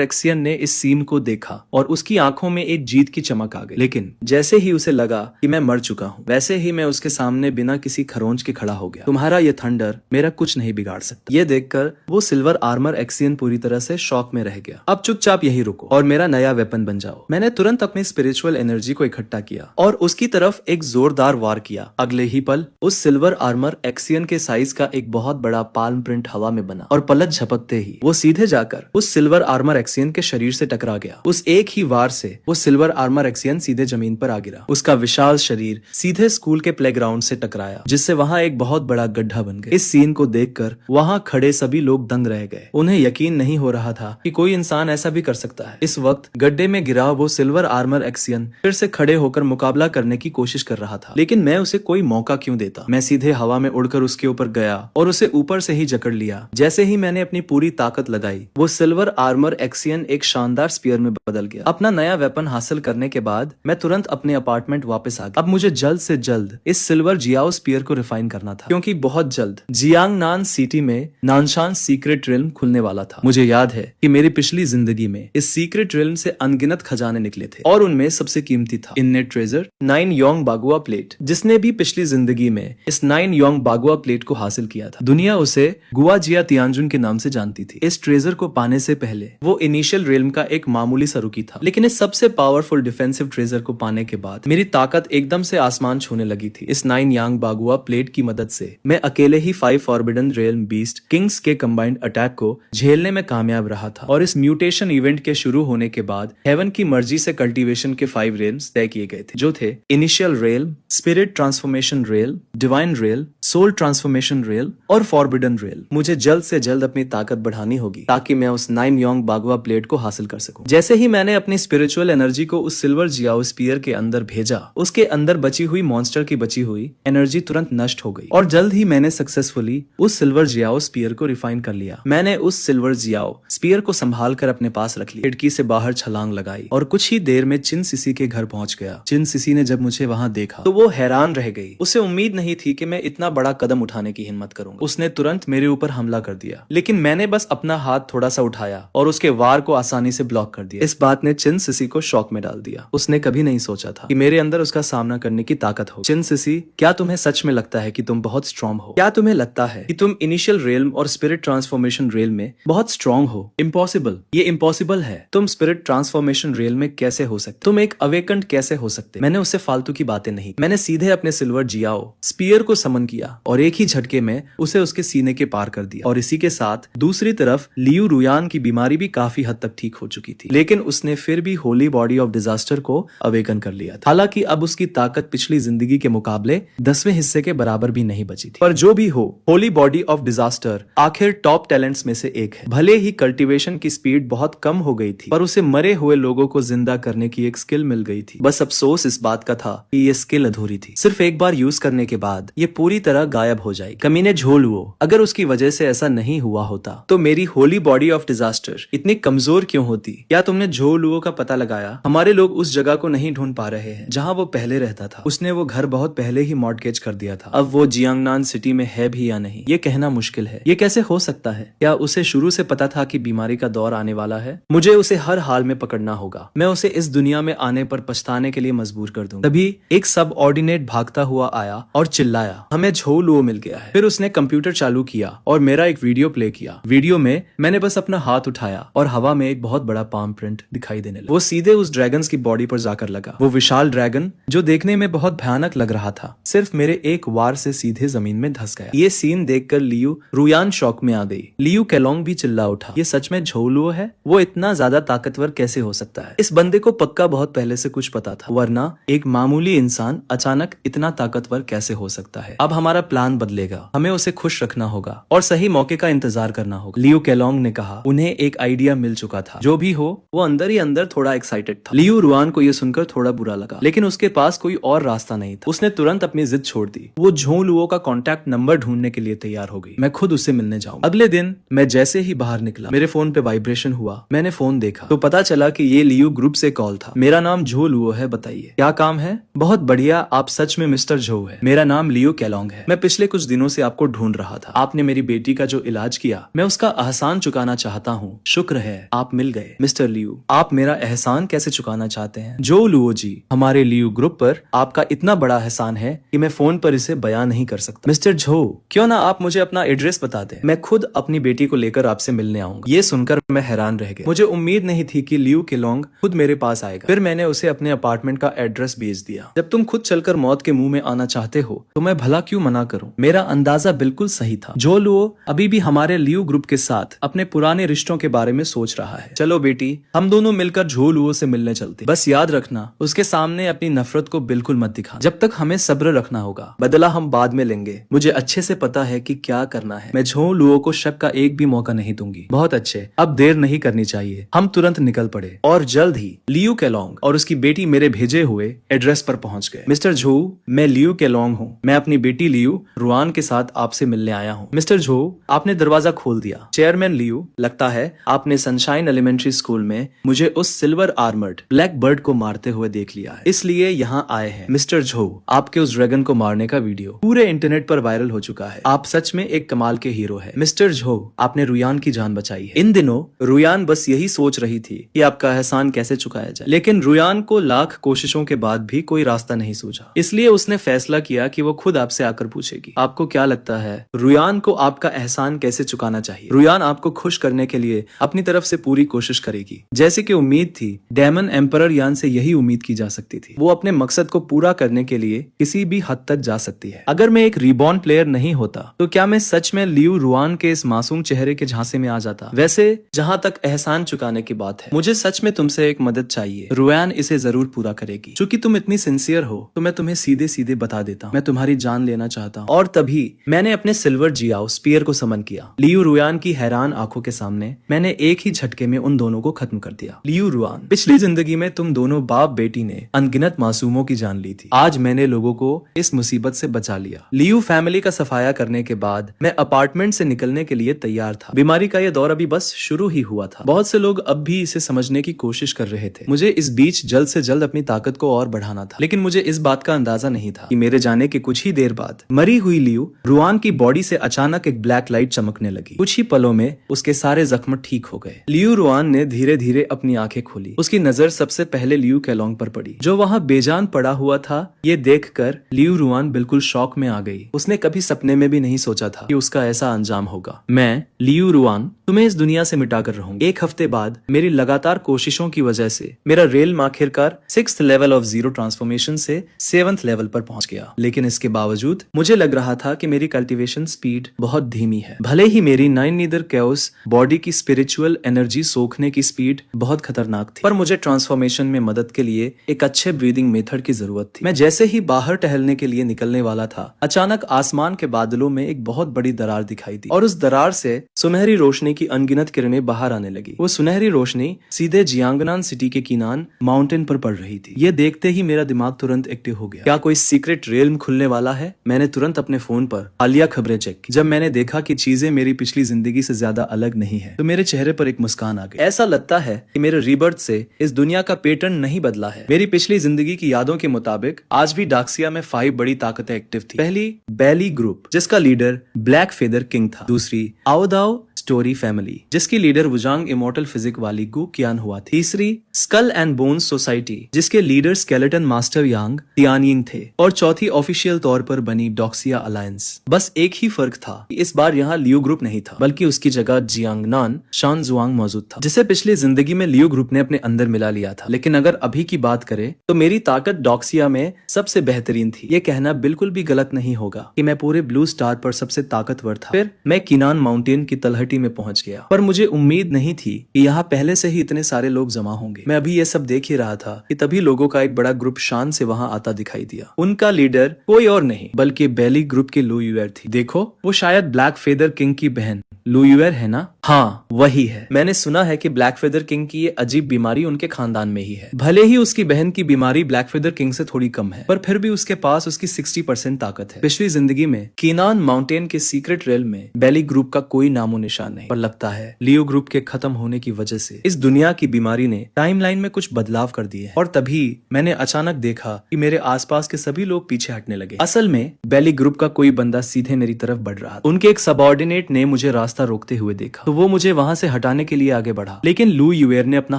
एक्सियन ने इस सीन को देखा और उसकी आंखों में एक जीत की चमक आ गई। लेकिन जैसे ही उसे लगा कि मैं मर चुका हूँ, वैसे ही मैं उसके सामने बिना किसी खरोंच के खड़ा हो गया। तुम्हारा ये थंडर मेरा कुछ नहीं बिगाड़ सकता। ये देखकर वो सिल्वर आर्मर एक्सियन पूरी तरह से शॉक में रह गया। अब चुपचाप यही रुको और मेरा नया वेपन बन जाओ। मैंने तुरंत अपनी स्पिरिचुअल एनर्जी को इकट्ठा किया और उसकी तरफ एक जोरदार वार किया। अगले ही पल उस सिल्वर आर्मर एक्सियन के साइज का एक बहुत बड़ा पाल्म प्रिंट हवा में बना और पलक झपकते ही वो सीधे जाकर उस सिल्वर आर्मर एक्सियन के शरीर से टकरा गया। उस एक ही वार से वो सिल्वर आर्मर एक्सियन सीधे जमीन पर आ गिरा। उसका विशाल शरीर सीधे स्कूल के प्लेग्राउंड से टकराया, जिससे वहां एक बहुत बड़ा गड्ढा बन गया। इस सीन को देखकर वहां खड़े सभी लोग दंग रह गए। उन्हें यकीन नहीं हो रहा था कि कोई इंसान ऐसा भी कर सकता है। इस वक्त गड्ढे में गिरा वो सिल्वर आर्मर एक्सियन फिर से खड़े होकर मुकाबला करने की कोशिश कर रहा था, लेकिन मैं उसे कोई मौका क्यों देता। मैं सीधे हवा में उड़कर उसके ऊपर गया और उसे ऊपर से ही जकड़ लिया। जैसे ही मैंने अपनी पूरी ताकत लगाई, वो सिल्वर आर्मर एक्सियन एक शानदार स्पीयर में बदल गया। अपना नया वेपन हासिल करने के बाद मैं तुरंत अपने अपार्टमेंट वापस आ गया। अब मुझे जल्द से जल्द इस सिल्वर जियाओ स्पीयर को रिफाइन करना था, क्योंकि बहुत जल्द जियांगनान सिटी में नानशान सीक्रेट रिल्म खुलने वाला था। मुझे याद है कि मेरी पिछली जिंदगी में इस सीक्रेट रिल्म से अनगिनत खजाने निकले थे और उनमें सबसे कीमती था innate treasure 9 Yong bagua plate. जिसने भी पिछली जिंदगी में इस 9 योंग बागुआ प्लेट को हासिल किया था, दुनिया उसे गुआ जिया तियानजुन के नाम से जानती थी। इस ट्रेजर को पाने से पहले वो इनिशियल रिल्म का एक मामूली सा रुकी था, लेकिन इस सबसे पावरफुल डिफेंसिव ट्रेजर को पाने के बाद मेरी ताकत एकदम से आसमान छूने लगी थी। इस 9 यांग बागुआ प्लेट की मदद से मैं अकेले ही 5 फॉरबिडन रियल्म बीस्ट किंग्स के कंबाइंड अटैक को झेलने में कामयाब रहा था। और इस म्यूटेशन इवेंट के शुरू होने के बाद हेवन की मर्जी से कल्टीवेशन के 5 रियल्म्स तय किए गए थे, जो थे initial realm, spirit transformation realm, divine realm, soul transformation realm और फॉरबिडन रियल्म। मुझे जल्द से जल्द अपनी ताकत बढ़ानी होगी ताकि मैं उस 9 योंग बागुआ प्लेट को हासिल कर सकूं। जैसे ही मैंने अपनी स्पिरिचुअल एनर्जी को उस सिल्वर जियाओ स्पीयर के अंदर भेजा, उसके अंदर बची हुई मॉन्स्टर की बची हुई एनर्जी तुरंत नष्ट हो गई और जल्द ही मैंने सक्सेसफुली उस सिल्वर जियाओ स्पीयर को रिफाइन कर लिया। मैंने उस सिल्वर जियाओ स्पीयर को संभाल कर अपने पास रख लिया, खिड़की से बाहर छलांग लगाई और कुछ ही देर में चिन सिसी के घर पहुंच गया। चिन सिसी ने जब मुझे वहां देखा तो वो हैरान रह गई। उसे उम्मीद नहीं थी कि मैं इतना बड़ा कदम उठाने की हिम्मत करूंगा। उसने तुरंत मेरे ऊपर हमला कर दिया, लेकिन मैंने बस अपना हाथ थोड़ा सा उठाया और उसके वार को आसानी से ब्लॉक कर दिया। इस बात ने चिन सिसी को शॉक में डाल दिया। उसने कभी नहीं सोचा था कि मेरे अंदर उसका सामना करने की ताकत हो। चिन सिसी, क्या तुम्हें सच में लगता है कि तुम बहुत स्ट्रॉन्ग हो? क्या तुम्हें लगता है कि तुम इनिशियल रियल्म और स्पिरिट ट्रांसफॉर्मेशन रियल्म में बहुत स्ट्रॉन्ग हो? इम्पॉसिबल, ये इम्पॉसिबल है। तुम स्पिरिट ट्रांसफॉर्मेशन रियल्म में कैसे हो सकते? तुम एक अवेकंड कैसे हो सकते? मैंने उससे फालतू की बातें नहीं, मैंने सीधे अपने सिल्वर जियाओ स्पीयर को समन किया और एक ही झटके में उसे उसके सीने के पार कर दिया। और इसी के साथ दूसरी तरफ लियू रुयान की बीमारी भी काफी हद तक ठीक हो चुकी थी, लेकिन उसने फिर भी होली बॉडी ऑफ डिजास्टर को अवेकन कर लिया था। हालांकि अब उसकी ताकत पिछली जिंदगी के मुकाबले 10वें हिस्से के बराबर भी नहीं बची थी। पर जो भी हो, होली बॉडी ऑफ डिजास्टर आखिर टॉप टैलेंट्स में से एक है। भले ही कल्टीवेशन की स्पीड बहुत कम हो गई थी, पर उसे मरे हुए लोगों को जिंदा करने की एक स्किल मिल गई थी। बस अफसोस इस बात का था कि ये स्किल अधूरी थी। सिर्फ एक बार यूज करने के बाद ये पूरी तरह गायब हो जाएगी। कमीने झोल वो, अगर उसकी वजह से ऐसा नहीं हुआ होता तो मेरी होली बॉडी ऑफ डिजास्टर इतनी कमजोर क्यों होती? क्या तुमने झो लुओ का पता लगाया? हमारे लोग उस जगह को नहीं ढूंढ पा रहे हैं जहां वो पहले रहता था। उसने वो घर बहुत पहले ही मॉर्टगेज कर दिया था। अब वो जियांगनान सिटी में है भी या नहीं, ये कहना मुश्किल है। ये कैसे हो सकता है? क्या उसे शुरू से पता था कि बीमारी का दौर आने वाला है? मुझे उसे हर हाल में पकड़ना होगा। मैं उसे इस दुनिया में आने पर पछताने के लिए मजबूर कर दूंगा। तभी एक सब ऑर्डिनेट भागता हुआ आया और चिल्लाया, हमें झो लुओ मिल गया है। फिर उसने कंप्यूटर चालू किया और मेरा एक वीडियो प्ले किया। वीडियो में मैंने बस अपना हाथ उठाया और हवा में एक बहुत बड़ा पाम प्रिंट दिखाई देने लगा। वो सीधे उस ड्रैगन की बॉडी पर जाकर लगा। वो विशाल ड्रैगन जो देखने में बहुत भयानक लग रहा था, सिर्फ मेरे एक वार से सीधे जमीन में धंस गया। ये सीन देखकर लियू रुयान शॉक में आ गई। लियू केलोंग भी चिल्ला उठा, ये सच में झो लुओ है? वो इतना ज्यादा ताकतवर कैसे हो सकता है? इस बंदे को पक्का बहुत पहले से कुछ पता था, वरना एक मामूली इंसान अचानक इतना ताकतवर कैसे हो सकता है? अब हमारा प्लान बदलेगा। हमें उसे खुश रखना होगा और सही मौके का इंतजार करना होगा। लियू केलोंग ने कहा। उन्हें एक आइडिया मिल चुका था। जो भी हो, वो अंदर ही अंदर थोड़ा एक्साइटेड था। लियू रुआन को यह सुनकर थोड़ा बुरा लगा, लेकिन उसके पास कोई और रास्ता नहीं था। उसने तुरंत अपनी जिद छोड़ दी। वो झो लुओ का कॉन्टैक्ट नंबर ढूंढने के लिए तैयार हो गई। मैं खुद उससे मिलने जाऊँ। अगले दिन मैं जैसे ही बाहर निकला, मेरे फोन पे वाइब्रेशन हुआ। मैंने फोन देखा तो पता चला कि ये लियू ग्रुप से कॉल था। मेरा नाम झो लुओ है, बताइए क्या काम है? बहुत बढ़िया, आप सच में मिस्टर झो है। मेरा नाम लियू केलोंग है। मैं पिछले कुछ दिनों से आपको ढूंढ रहा था। आपने मेरी बेटी का जो इलाज किया, मैं उसका एहसान चुकाना चाहता हूँ। शुक्र है आप मिल गए। मिस्टर लियू, आप मेरा एहसान कैसे चुकाना चाहते हैं? जो लुओ जी, हमारे लियू ग्रुप पर आपका इतना बड़ा एहसान है कि मैं फोन पर इसे बयान नहीं कर सकता। मिस्टर झो, क्यों ना आप मुझे अपना एड्रेस बता दें, मैं खुद अपनी बेटी को लेकर आपसे मिलने आऊंगा। ये सुनकर मैं हैरान रह गया। मुझे उम्मीद नहीं थी कि लियू केलोंग खुद मेरे पास आएगा। फिर मैंने उसे अपने अपार्टमेंट का एड्रेस भेज दिया। जब तुम खुद चलकर मौत के मुंह में आना चाहते हो तो मैं भला क्यों मना करूं? मेरा अंदाजा बिल्कुल सही था। जो लुओ अभी भी हमारे लियू ग्रुप के साथ अपने पुराने रिश्तों के बारे में सोच रहा है। चलो बेटी, हम दोनों मिलकर झो लुओ से मिलने चलते। बस याद रखना, उसके सामने अपनी नफरत को बिल्कुल मत दिखा। जब तक हमें सब्र रखना होगा, बदला हम बाद में लेंगे। मुझे अच्छे से पता है कि क्या करना है। मैं झो लुओ को शक का एक भी मौका नहीं दूंगी। बहुत अच्छे, अब देर नहीं करनी चाहिए। हम तुरंत निकल पड़े और जल्द ही लियू केलोंग और उसकी बेटी मेरे भेजे हुए एड्रेस पर पहुंच गए। मिस्टर झो, मैं लियू केलोंग हूँ। मैं अपनी बेटी लियू रुआन के साथ आपसे मिलने आया हूँ। मिस्टर झो, आपने दरवाजा खोल दिया। चेयरमैन लियू, लगता है आपने सनशाइन एलिमेंट्री स्कूल में मुझे उस सिल्वर आर्मर्ड ब्लैक बर्ड को मारते हुए देख लिया है, इसलिए यहाँ आए हैं। मिस्टर झो, आपके उस ड्रैगन को मारने का वीडियो पूरे इंटरनेट पर वायरल हो चुका है। आप सच में एक कमाल के हीरो है। मिस्टर झो, आपने रुयान की जान बचाई है। इन दिनों रुयान बस यही सोच रही थी कि आपका एहसान कैसे चुकाया जाए, लेकिन रुयान को लाख कोशिशों के बाद भी कोई रास्ता नहीं सूझा। इसलिए उसने फैसला किया कि वो खुद आपसे आकर पूछेगी। आपको क्या लगता है रुयान को आपका एहसान कैसे चुकाना चाहिए? रुयान आपको खुश करने के लिए अपनी तरफ से पूरी कोशिश करेगी। जैसे कि उम्मीद थी, डेमन एम्परर यान से यही उम्मीद की जा सकती थी। वो अपने मकसद को पूरा करने के लिए किसी भी हद तक जा सकती है। अगर मैं एक रिबॉर्न प्लेयर नहीं होता तो क्या मैं सच में लियू रुआन के इस मासूम चेहरे के झांसे में आ जाता? वैसे जहाँ तक एहसान चुकाने की बात है, मुझे सच में तुमसे एक मदद चाहिए। रुआन इसे जरूर पूरा करेगी। चूंकि तुम इतनी सिंसियर हो तो मैं तुम्हें सीधे सीधे बता देता हूँ, मैं तुम्हारी जान लेना चाहता हूँ। और तभी मैंने अपने सिल्वर जियाओ स्पीयर को समन किया। लियू रुआन की हैरान आंखों के सामने मैंने एक ही झटके में उन दोनों को खत्म कर दिया। लियू रुआन, पिछली जिंदगी में तुम दोनों बाप बेटी ने अनगिनत मासूमों की जान ली थी। आज मैंने लोगों को इस मुसीबत से बचा लिया। लियू फैमिली का सफाया करने के बाद मैं अपार्टमेंट से निकलने के लिए तैयार था। बीमारी का यह दौर अभी बस शुरू ही हुआ था। बहुत से लोग अब भी इसे समझने की कोशिश कर रहे थे। मुझे इस बीच जल्द से जल्द अपनी ताकत को और बढ़ाना था, लेकिन मुझे इस बात का अंदाजा नहीं था कि मेरे जाने के कुछ ही देर बाद मरी हुई लियू रुआन की बॉडी से अचानक एक ब्लैक लाइट चमकने लगी। कुछ ही पलों में उसके सारे जख्म ठीक हो गए। लियू रुआन ने धीरे धीरे अपनी आंखें खोली। उसकी नजर सबसे पहले लियू केलोंग पर पड़ी, जो वहाँ बेजान पड़ा हुआ था। ये देखकर लियू रुआन बिल्कुल शॉक में आ गई। उसने कभी सपने में भी नहीं सोचा था कि उसका ऐसा अंजाम होगा। मैं लियू रुआन तुम्हें इस दुनिया से मिटाकर रहूंगी। एक हफ्ते बाद मेरी लगातार कोशिशों की वजह से मेरा रेल आखिरकार 6th level of zero transformation से 7th लेवल पर पहुंच गया। लेकिन इसके बावजूद मुझे लग रहा था कि मेरी कल्टीवेशन स्पीड बहुत धीमी है। भले ही मेरी 9 नीदर कैओस बॉडी की स्पिरिचुअल एनर्जी सोखने की स्पीड बहुत खतरनाक थी, पर मुझे ट्रांसफॉर्मेशन में मदद के लिए एक अच्छे ब्रीदिंग मेथड की जरूरत थी। मैं जैसे ही बाहर टहलने के लिए निकलने वाला था, अचानक आसमान के बादलों में एक बहुत बड़ी दरार दिखाई दी और उस दरार से सुनहरी रोशनी की अनगिनत किरणें बाहर आने लगी। वो सुनहरी रोशनी सीधे जियांगनान सिटी के किनान माउंटेन पर पड़ रही थी। ये देखते ही मेरा दिमाग तुरंत एक्टिव हो गया। क्या कोई सीक्रेट रेल्म खुलने वाला है? मैंने तुरंत अपने फोन पर हालिया खबरें चेक की। जब मैंने देखा कि चीजें मेरी पिछली जिंदगी से ज्यादा अलग नहीं है, तो मेरे चेहरे पर एक मुस्कान आ गई। ऐसा लगता है कि मेरे रीबर्थ से इस दुनिया का पैटर्न नहीं बदला है। मेरी पिछली जिंदगी की यादों के मुताबिक आज भी डाक्सिया में 5 बड़ी ताकतें एक्टिव थी। पहली, बैली ग्रुप, जिसका लीडर ब्लैक फेदर किंग था। दूसरी, आओदाओ स्टोरी फैमिली, जिसकी लीडर वुजांग इमोर्टल फिजिक वाली गु कियान हुआ थी। तीसरी, स्कल एंड बोन्स सोसाइटी, जिसके लीडर स्केलेटन मास्टर यांग तियानिंग थे। और चौथी, ऑफिशियल तौर पर बनी डॉक्सिया अलायंस। बस एक ही फर्क था कि इस बार यहाँ लियू ग्रुप नहीं था, बल्कि उसकी जगह जियांगनान शानजुआंग मौजूद था, जिसे पिछली जिंदगी में लियू ग्रुप ने अपने अंदर मिला लिया था। लेकिन अगर अभी की बात करें तो मेरी ताकत डॉक्सिया में सबसे बेहतरीन थी। ये कहना बिल्कुल भी गलत नहीं होगा कि मैं पूरे ब्लू स्टार पर सबसे ताकतवर था। फिर मैं किनान माउंटेन की तलहटी में पहुंच गया, पर मुझे उम्मीद नहीं थी कि यहाँ पहले से ही इतने सारे लोग जमा होंगे। मैं अभी ये सब देख ही रहा था कि तभी लोगों का एक बड़ा ग्रुप शान से वहाँ आता दिखाई दिया। उनका लीडर कोई और नहीं बल्कि बैली ग्रुप की लू यूएर थी। देखो, वो शायद ब्लैक फेदर किंग की बहन लू यूएर है ना? हाँ, वही है। मैंने सुना है कि ब्लैक फेदर किंग की ये अजीब बीमारी उनके खानदान में ही है। भले ही उसकी बहन की बीमारी ब्लैक फेदर किंग से थोड़ी कम है, पर फिर भी उसके पास उसकी 60% ताकत है। पिछली जिंदगी में कीनान माउंटेन के सीक्रेट रेल में बैली ग्रुप का कोई नामो निशान नहीं, पर लगता है लियो ग्रुप के खत्म होने की वजह से इस दुनिया की बीमारी ने टाइमलाइन में कुछ बदलाव कर दिए। और तभी मैंने अचानक देखा कि मेरे आसपास के सभी लोग पीछे हटने लगे। असल में बैली ग्रुप का कोई बंदा सीधे मेरी तरफ बढ़ लड़ रहा था। उनके एक सबऑर्डिनेट ने मुझे रास्ता रोकते हुए देखा तो वो मुझे वहां से हटाने के लिए आगे बढ़ा, लेकिन लू यूएर ने अपना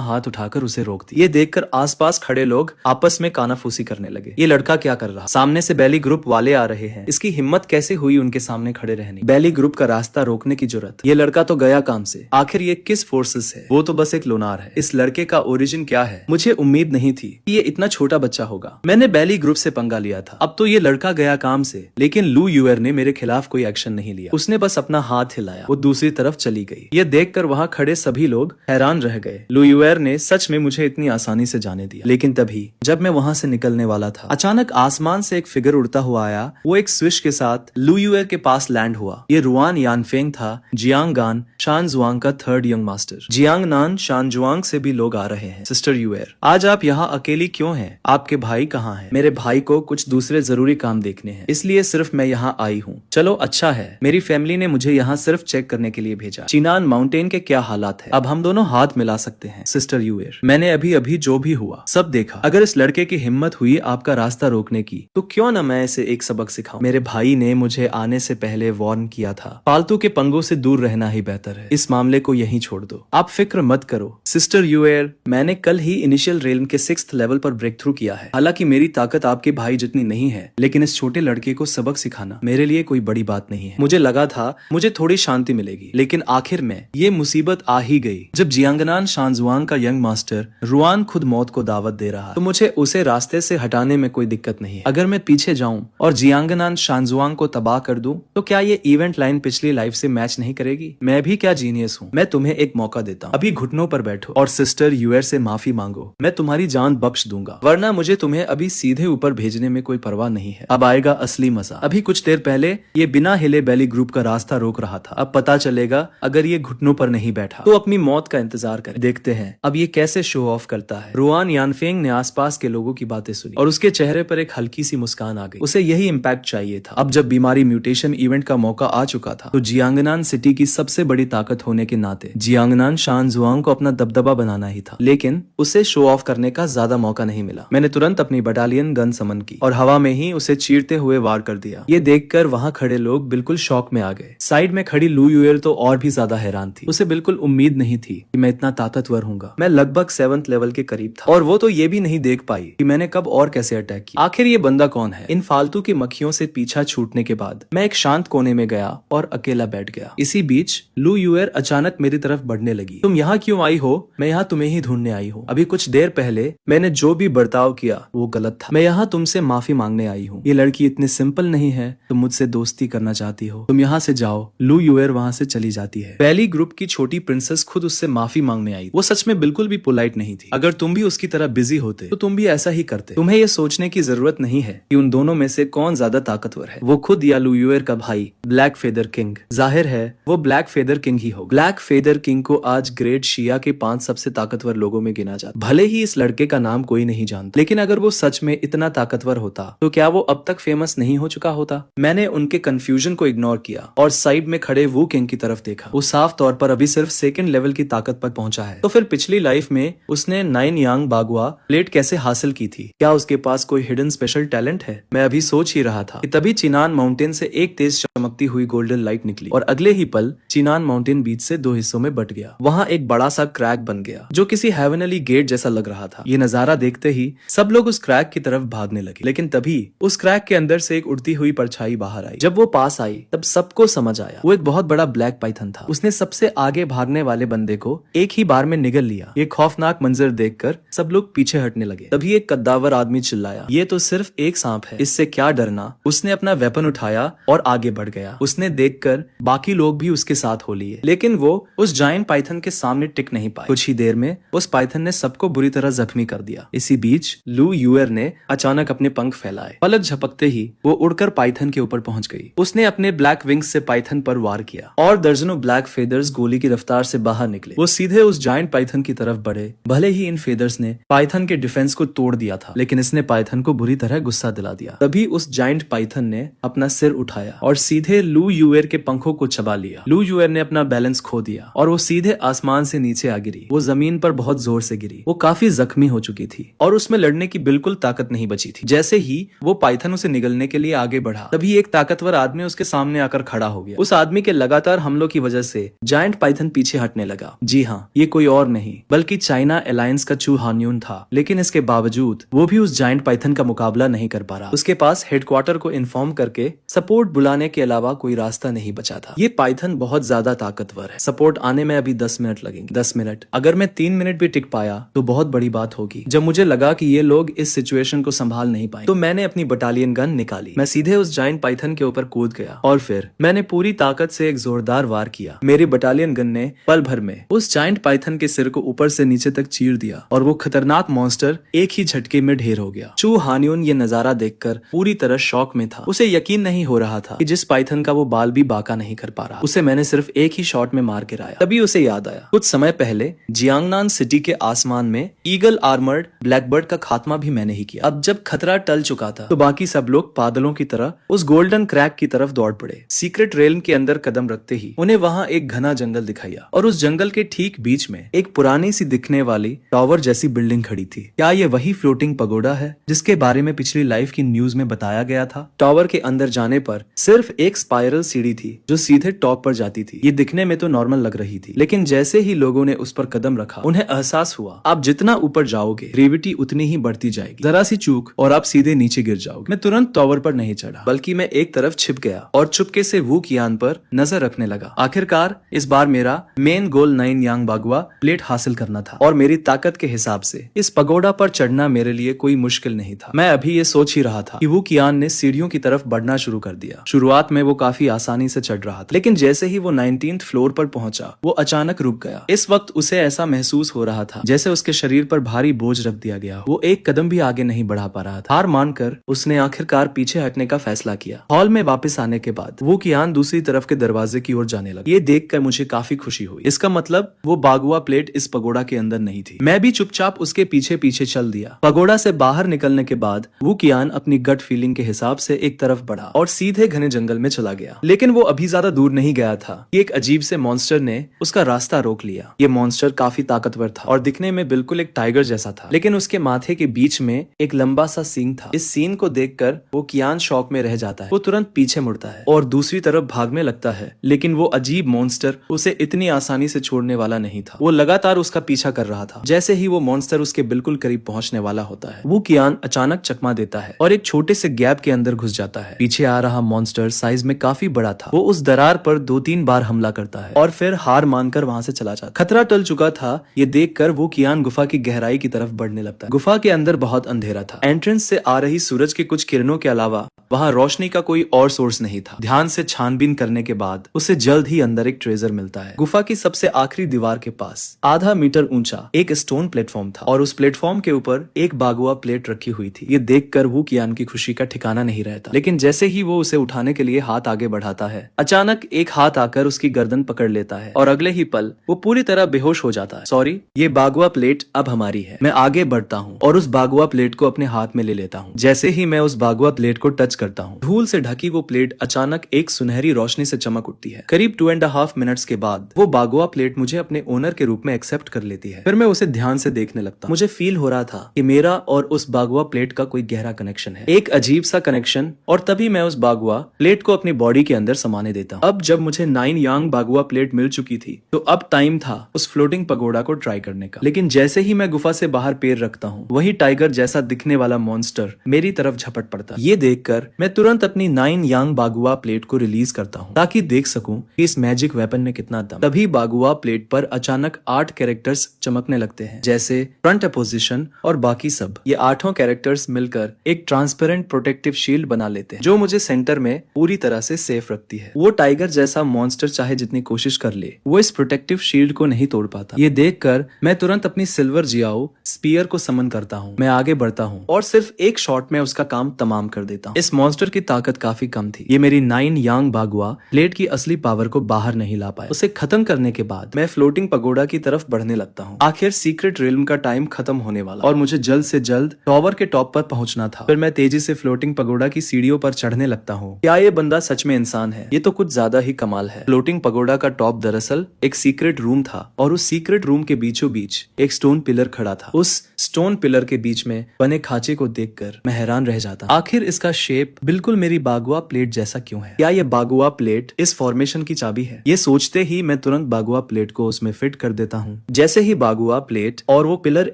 हाथ उठाकर उसे रोक दिया। ये देखकर आसपास खड़े लोग आपस में कानाफूसी करने लगे। ये लड़का क्या कर रहा? सामने से बैली ग्रुप वाले आ रहे हैं, इसकी हिम्मत कैसे हुई उनके सामने खड़े रहने? बैली ग्रुप का रास्ता रोकने की जरूरत? ये लड़का तो गया काम से। आखिर ये किस फोर्सेस है? वो तो बस एक लोनार है। इस लड़के का ओरिजिन क्या है? मुझे उम्मीद नहीं थी कि ये इतना छोटा बच्चा होगा। मैंने बैली ग्रुप से पंगा लिया था, अब तो ये लड़का गया काम से, लेकिन लू यूएर ने मेरे खिलाफ कोई एक्शन नहीं लिया। उसने बस अपना हाथ हिलाया, वो दूसरी तरफ चली गई। ये देखकर वहां खड़े सभी लोग हैरान रह गए। लू यूएर ने सच में मुझे इतनी आसानी से जाने दिया। लेकिन तभी जब मैं वहां से निकलने वाला था, अचानक आसमान से एक फिगर उड़ता हुआ आया। वो एक स्विश के साथ लू यूएर के पास लैंड हुआ। ये रुआन यानफेंग था, जियांगान शानजुआंग का थर्ड यंग मास्टर। जियांगनान शानजुआंग से भी लोग आ रहे हैं। सिस्टर यूएर, आज आप यहाँ अकेली क्यों हैं? आपके भाई कहाँ हैं? मेरे भाई को कुछ दूसरे जरूरी काम देखने हैं, इसलिए सिर्फ मैं यहाँ आई हूँ। चलो अच्छा है, मेरी फैमिली ने मुझे यहाँ सिर्फ चेक करने के लिए भेजा। चिनान माउंटेन के क्या हालात है? अब हम दोनों हाथ मिला सकते हैं। सिस्टर यूएर, मैंने अभी अभी जो भी हुआ सब देखा। अगर इस लड़के की हिम्मत हुई आपका रास्ता रोकने की, तो क्यों न मैं इसे एक सबक सिखाऊं। मेरे भाई ने मुझे आने से पहले वार्न किया था। फालतू के पंगों से दूर रहना ही बेहतर है। इस मामले को यहीं छोड़ दो। आप फिक्र मत करो सिस्टर यूएर, मैंने कल ही इनिशियल रेलम के 6th लेवल पर ब्रेक थ्रू किया है। हालांकि मेरी ताकत आपके भाई जितनी नहीं है, लेकिन इस छोटे लड़के को सबक सिखाना मेरे लिए कोई बड़ी बात नहीं है। मुझे लगा था मुझे थोड़ी शांति मिलेगी, लेकिन आखिर में ये मुसीबत आ ही गई। जब जियांगनान शानजुआंग का यंग मास्टर रुआन खुद मौत को दावत दे रहा, तो मुझे उसे रास्ते से हटाने में कोई दिक्कत नहीं है। अगर मैं पीछे जाऊं और जियांगनान शानजुआंग को तबाह कर दूं, तो क्या ये इवेंट लाइन पिछली लाइफ से मैच नहीं करेगी? मैं भी क्या जीनियस हूँ। मैं तुम्हें एक मौका देता हूँ, अभी घुटनों पर बैठो और सिस्टर यूएर से माफी मांगो। मैं तुम्हारी जान बख्श दूंगा, वरना मुझे तुम्हें अभी सीधे ऊपर भेजने में कोई परवाह नहीं है। अब आएगा असली मजा। अभी कुछ देर पहले ये बिना हिले बैली ग्रुप का रास्ता रोक रहा था, अब पता चलेगा अगर ये घुटनों पर नहीं बैठा तो अपनी मौत का इंतजार करे। देखते हैं अब ये कैसे शो ऑफ करता है। रुआन यानफेंग ने आसपास के लोगों की बातें सुनी और उसके चेहरे पर एक हल्की सी मुस्कान आ गई। उसे यही इम्पैक्ट चाहिए था। अब जब बीमारी म्यूटेशन इवेंट का मौका आ चुका था, तो जियांगनान सिटी की सबसे बड़ी ताकत होने के नाते जियांगनान शानजुआंग को अपना दबदबा बनाना ही था, लेकिन उसे शो ऑफ करने का ज्यादा मौका नहीं मिला। मैंने तुरंत अपनी बटालियन गन समन की और हवा में ही उसे चीरते हुए वार कर दिया। ये देखकर वहां खड़े लोग बिल्कुल शॉक में आ गए। साइड में खड़ी लू यूएर तो और भी ज्यादा हैरान थी। उसे बिल्कुल उम्मीद नहीं थी कि मैं इतना ताकतवर हूँगा। मैं लगभग 7th लेवल के करीब था और वो तो ये भी नहीं देख पाई कि मैंने कब और कैसे अटैक किया। आखिर ये बंदा कौन है? इन फालतू की मक्खियों से पीछा छूटने के बाद मैं एक शांत कोने में गया और अकेला बैठ गया। इसी बीच लू यूएर अचानक मेरी तरफ बढ़ने लगी। तुम यहाँ क्यों आई हो? मैं यहाँ तुम्हें ही ढूंढने आई हूँ। अभी कुछ देर पहले मैंने जो भी बर्ताव किया वो गलत था। मैं यहाँ तुमसे माफी मांगने आई हूँ। ये लड़की इतनी सिंपल नहीं है। तुम मुझसे दोस्ती करना चाहती हो, तुम यहाँ से जाओ। लू यूएर वहाँ से चली जाती है। बैली ग्रुप की छोटी प्रिंसेस खुद उससे माफी मांगने आई। वो सच में बिल्कुल भी पोलाइट नहीं थी। अगर तुम भी उसकी तरह बिजी होते तो तुम भी ऐसा ही करते। तुम्हें ये सोचने की जरूरत नहीं है कि उन दोनों में से कौन ज्यादा ताकतवर है, वो खुद या लू यूएर का भाई ब्लैक फेदर किंग। जाहिर है वो ब्लैक फेदर किंग ही होगा। ब्लैक फेदर किंग को आज ग्रेट शिया के 5 सबसे ताकतवर लोगों में गिना जाता। भले ही इस लड़के का नाम कोई नहीं जानता, लेकिन अगर वो सच में इतना ताकतवर होता तो क्या वो अब तक फेमस नहीं हो चुका होता? मैंने उनके कंफ्यूजन को इग्नोर किया और साइड में खड़े वू किंग की तरफ देखा। वो साफ तौर पर अभी सिर्फ 2nd लेवल की ताकत पर पहुंचा है। तो फिर पिछली लाइफ में उसने 9 यांग बागुआ प्लेट कैसे हासिल की थी? क्या उसके पास कोई हिडन स्पेशल टैलेंट है? मैं अभी सोच ही रहा था कि तभी चिनान माउंटेन से एक तेज चमकती हुई गोल्डन लाइट निकली और अगले ही पल चिनान माउंटेन बीच से 2 हिस्सों में बट गया। वहाँ एक बड़ा सा क्रैक बन गया जो किसी हेवनली गेट जैसा लग रहा था। ये नजारा देखते ही सब लोग उस क्रैक की तरफ भागने लगे, लेकिन तभी उस क्रैक के अंदर से एक उड़ती हुई परछाई बाहर आई। जब वो पास आई तब सबको समझ आया वो एक बहुत बड़ा ब्लैक पाइथन था। उसने सबसे आगे भागने वाले बंदे को एक ही बार में निगल लिया। ये खौफनाक मंजर देखकर सब लोग पीछे हटने लगे। तभी एक कद्दावर आदमी चिल्लाया, ये तो सिर्फ एक सांप है, इससे क्या डरना। उसने अपना वेपन उठाया और आगे बढ़ गया। उसने देखकर बाकी लोग भी उसके साथ हो लिए, लेकिन वो उस जायंट पाइथन के सामने टिक नहीं पाए। कुछ ही देर में उस पाइथन ने सबको बुरी तरह जख्मी कर दिया। इसी बीच लू यूएर ने अचानक अपने पंख फैलाए। पलक झपकते ही वो उड़कर पाइथन के ऊपर पहुंच गई। उसने अपने ब्लैक विंग्स से पाइथन पर वार किया और दर्जनों ब्लैक फेदर्स गोली की रफ्तार से बाहर निकले। वो सीधे उस जायंट पाइथन की तरफ बढ़े। भले ही इन फेदर्स ने पाइथन के डिफेंस को तोड़ दिया था, लेकिन इसने पाइथन को बुरी तरह गुस्सा दिला दिया। तभी उस जायंट पाइथन ने अपना सिर उठाया और सीधे लू यूएर के पंखों को चबा लिया। लू यूएर ने अपना बैलेंस खो दिया और वो सीधे आसमान से नीचे आ गिरी। वो जमीन पर बहुत जोर से गिरी। वो काफी जख्मी हो चुकी थी और उसमें लड़ने की बिल्कुल ताकत नहीं बची थी। जैसे ही वो पाइथन उसे निगलने के लिए आगे बढ़ा, तभी एक ताकतवर आदमी उसके सामने आकर खड़ा हो गया। उस आदमी के लगातार हमलों की वजह से जायंट पाइथन पीछे हटने लगा। जी हाँ, ये कोई और नहीं बल्कि चाइना एलायंस का चू हान्यून था। लेकिन इसके बावजूद वो भी उस जायंट पाइथन का मुकाबला नहीं कर पा रहा। उसके पास हेडक्वार्टर को इन्फॉर्म करके सपोर्ट बुलाने के अलावा कोई रास्ता नहीं बचा था। ये पाइथन बहुत ज्यादा ताकतवर है। सपोर्ट आने में अभी 10 मिनट लगेंगे। 10 मिनट, अगर मैं 3 मिनट भी टिक पाया तो बहुत बड़ी बात होगी। जब मुझे लगा कि ये लोग इस सिचुएशन को संभाल नहीं पाए तो मैंने अपनी बटालियन गन निकाली। मैं सीधे उस जायंट पाइथन के ऊपर कूद गया और फिर मैंने पूरी ताकत से एक जोरदार वार किया। मेरी बटालियन गन ने पल भर में उस जायंट पाइथन के सिर को ऊपर से नीचे तक चीर दिया और वो खतरनाक मॉन्स्टर एक ही झटके में ढेर हो गया। चू हान्यून ये नजारा देखकर पूरी तरह शॉक में था। उसे यकीन नहीं हो रहा था कि जिस पाइथन का वो बाल भी बाका नहीं कर पा रहा, उसे मैंने सिर्फ एक ही शॉट में मार गिराया। तभी उसे याद आया, कुछ समय पहले जियांगनान सिटी के आसमान में ईगल आर्मर्ड ब्लैकबर्ड का खात्मा भी मैंने ही किया। अब जब खतरा टल चुका था तो बाकी सब लोग पागलों की तरह उस गोल्डन क्रैक की तरफ दौड़ पड़े। सीक्रेट रेलम के अंदर कदम रखते ही उन्हें वहां एक घना जंगल दिखाया और उस जंगल के ठीक बीच में एक पुरानी सी दिखने वाली टावर जैसी बिल्डिंग खड़ी थी। क्या ये वही फ्लोटिंग पगोडा है जिसके बारे में पिछली लाइफ की न्यूज में बताया गया था? टावर के अंदर जाने पर सिर्फ एक स्पाइरल सीढ़ी थी जो सीधे टॉप पर जाती थी। ये दिखने में तो नॉर्मल लग रही थी, लेकिन जैसे ही लोगों ने उस पर कदम रखा उन्हें एहसास हुआ आप जितना ऊपर जाओगे ग्रेविटी उतनी ही बढ़ती जाएगी। जरा सी चूक और आप सीधे नीचे गिर जाओगे। मैं तुरंत टावर पर नहीं चढ़ा बल्कि मैं एक तरफ छिप गया और चुपके से वू कियान पर नजर रखने लगा। आखिरकार इस बार मेरा मेन गोल 9 यांग बागुआ प्लेट हासिल करना था और मेरी ताकत के हिसाब से इस पगोडा पर चढ़ना मेरे लिए कोई मुश्किल नहीं था। मैं अभी ये सोच ही रहा था कि वू कियान ने सीढ़ियों की तरफ बढ़ना शुरू कर दिया। शुरुआत में वो काफी आसानी से चढ़ रहा था, लेकिन जैसे ही वो 19th फ्लोर पर पहुंचा वो अचानक रुक गया। इस वक्त उसे ऐसा महसूस हो रहा था जैसे उसके शरीर पर भारी बोझ रख दिया गया। वो एक कदम भी आगे नहीं बढ़ा पा रहा था। हार मानकर उसने आखिरकार पीछे हटने का फैसला किया। हॉल में वापस आने के बाद वो कियान दूसरी तरफ के दरवाजे की ओर जाने लगा। ये देखकर मुझे काफी खुशी हुई। इसका मतलब वो बागुआ प्लेट इस पगोडा के अंदर नहीं थी। मैं भी चुपचाप उसके पीछे पीछे चल दिया। पगोडा से बाहर निकलने के बाद वो कियान अपनी गट फीलिंग के हिसाब से एक तरफ बढ़ा और सीधे घने जंगल में चला गया। लेकिन वो अभी ज्यादा दूर नहीं गया था कि एक अजीब से मॉन्स्टर ने उसका रास्ता रोक लिया। ये मॉन्स्टर काफी ताकतवर था और दिखने में बिल्कुल एक टाइगर जैसा था, लेकिन उसके माथे के बीच में एक लंबा सा सींग था। इस सीन को देखकर वो कियान शॉक में रह जाता है। वो तुरंत पीछे मुड़ता है और दूसरी तरफ भागने लगता है, लेकिन वो अजीब मॉन्स्टर उसे इतनी आसानी से छोड़ने वाला नहीं था। वो लगातार उसका पीछा कर रहा था। जैसे ही वो मॉन्स्टर उसके बिल्कुल करीब पहुंचने वाला होता है वो कियान अचानक चकमा देता है और एक छोटे से गैप के अंदर घुस जाता है। पीछे आ रहा मॉन्स्टर साइज में काफी बड़ा था। वो उस दरार पर 2-3 बार हमला करता है और फिर हार मानकर वहां से चला जाता। खतरा टल चुका था ये देखकर वो कियान गुफा की गहराई की तरफ बढ़ने लगता है। गुफा के अंदर बहुत अंधेरा था। एंट्रेंस से आ रही सूरज की कुछ किरणों के अलावा वहां रोशनी का कोई और सोर्स नहीं था। ध्यान से छानबीन करने के बाद उसे जल्द ही अंदर एक ट्रेजर मिलता है। गुफा की सबसे आखिरी दीवार के पास आधा मीटर ऊंचा एक स्टोन प्लेटफॉर्म था और उस प्लेटफॉर्म के ऊपर एक बागुआ प्लेट रखी हुई थी। ये देखकर वो कियान की खुशी का ठिकाना नहीं रहता, लेकिन जैसे ही वो उसे उठाने के लिए हाथ आगे बढ़ाता है अचानक एक हाथ आकर उसकी गर्दन पकड़ लेता है और अगले ही पल वो पूरी तरह बेहोश हो जाता है। सॉरी, ये बागुआ प्लेट अब हमारी है। मैं आगे बढ़ता हूँ और उस बागुआ प्लेट को अपने हाथ में ले लेता हूँ। जैसे ही मैं उस बागुआ प्लेट को टच करता हूँ धूल से ढकी वो प्लेट अचानक एक सुनहरी रोशनी से चमक उठती है। करीब 2.5 मिनट्स के बाद वो बागुआ प्लेट मुझे अपने ओनर के रूप में एक्सेप्ट कर लेती है। फिर मैं उसे ध्यान से देखने लगता। मुझे फील हो रहा था कि मेरा और उस बागुआ प्लेट का कोई गहरा कनेक्शन है, एक अजीब सा कनेक्शन। और तभी मैं उस बागुआ प्लेट को अपनी बॉडी के अंदर समाने देता हूँ। अब जब मुझे 9 यांग बागुआ प्लेट मिल चुकी थी तो अब टाइम था उस फ्लोटिंग पगोडा को ट्राई करने का। लेकिन जैसे ही मैं गुफा से बाहर पैर रखता हूँ वही टाइगर जैसा दिखने वाला मॉन्स्टर मेरी तरफ झपट पड़ता। ये देखकर मैं तुरंत अपनी 9 यांग बागुआ प्लेट को रिलीज करता हूँ ताकि देख सकूं कि इस मैजिक वेपन में कितना दम। तभी बागुआ प्लेट पर अचानक 8 कैरेक्टर्स चमकने लगते हैं, जैसे फ्रंट अपोजिशन और बाकी सब। ये 8 कैरेक्टर्स मिलकर एक ट्रांसपेरेंट प्रोटेक्टिव शील्ड बना लेते हैं जो मुझे सेंटर में पूरी तरह से सेफ रखती है। वो टाइगर जैसा मॉन्स्टर चाहे जितनी कोशिश कर ले वो इस प्रोटेक्टिव शील्ड को नहीं तोड़ पाता। ये देखकर मैं तुरंत अपनी सिल्वर जियाओ स्पीयर को समन करता हूँ। मैं आगे बढ़ता हूँ और सिर्फ एक शॉट में उसका काम तमाम कर देता हूँ। इस मॉन्स्टर की ताकत काफी कम थी। ये मेरी 9 यांग बागुआ प्लेट की असली पावर को बाहर नहीं ला पाया। उसे खत्म करने के बाद मैं फ्लोटिंग पगोडा की तरफ बढ़ने लगता हूँ। आखिर सीक्रेट रेलम का टाइम खत्म होने वाला और मुझे जल्द से जल्द टावर के टॉप पर पहुंचना था। फिर मैं तेजी से फ्लोटिंग पगोडा की सीढ़ियों पर चढ़ने लगता हूँ। क्या ये बंदा सच में इंसान है? ये तो कुछ ज्यादा ही कमाल है। फ्लोटिंग पगोडा का टॉप दरअसल एक सीक्रेट रूम था और उस सीक्रेट रूम के बीचों बीच एक स्टोन पिलर खड़ा था। उस स्टोन पिलर के बीच में बने खांचे को देखकर मैं हैरान रह जाता। आखिर इसका शेप बिल्कुल मेरी बागुआ प्लेट जैसा ऐसा क्यों है? क्या ये बागुआ प्लेट इस फॉर्मेशन की चाबी है? ये सोचते ही मैं तुरंत बागुआ प्लेट को उसमें फिट कर देता हूँ। जैसे ही बागुआ प्लेट और वो पिलर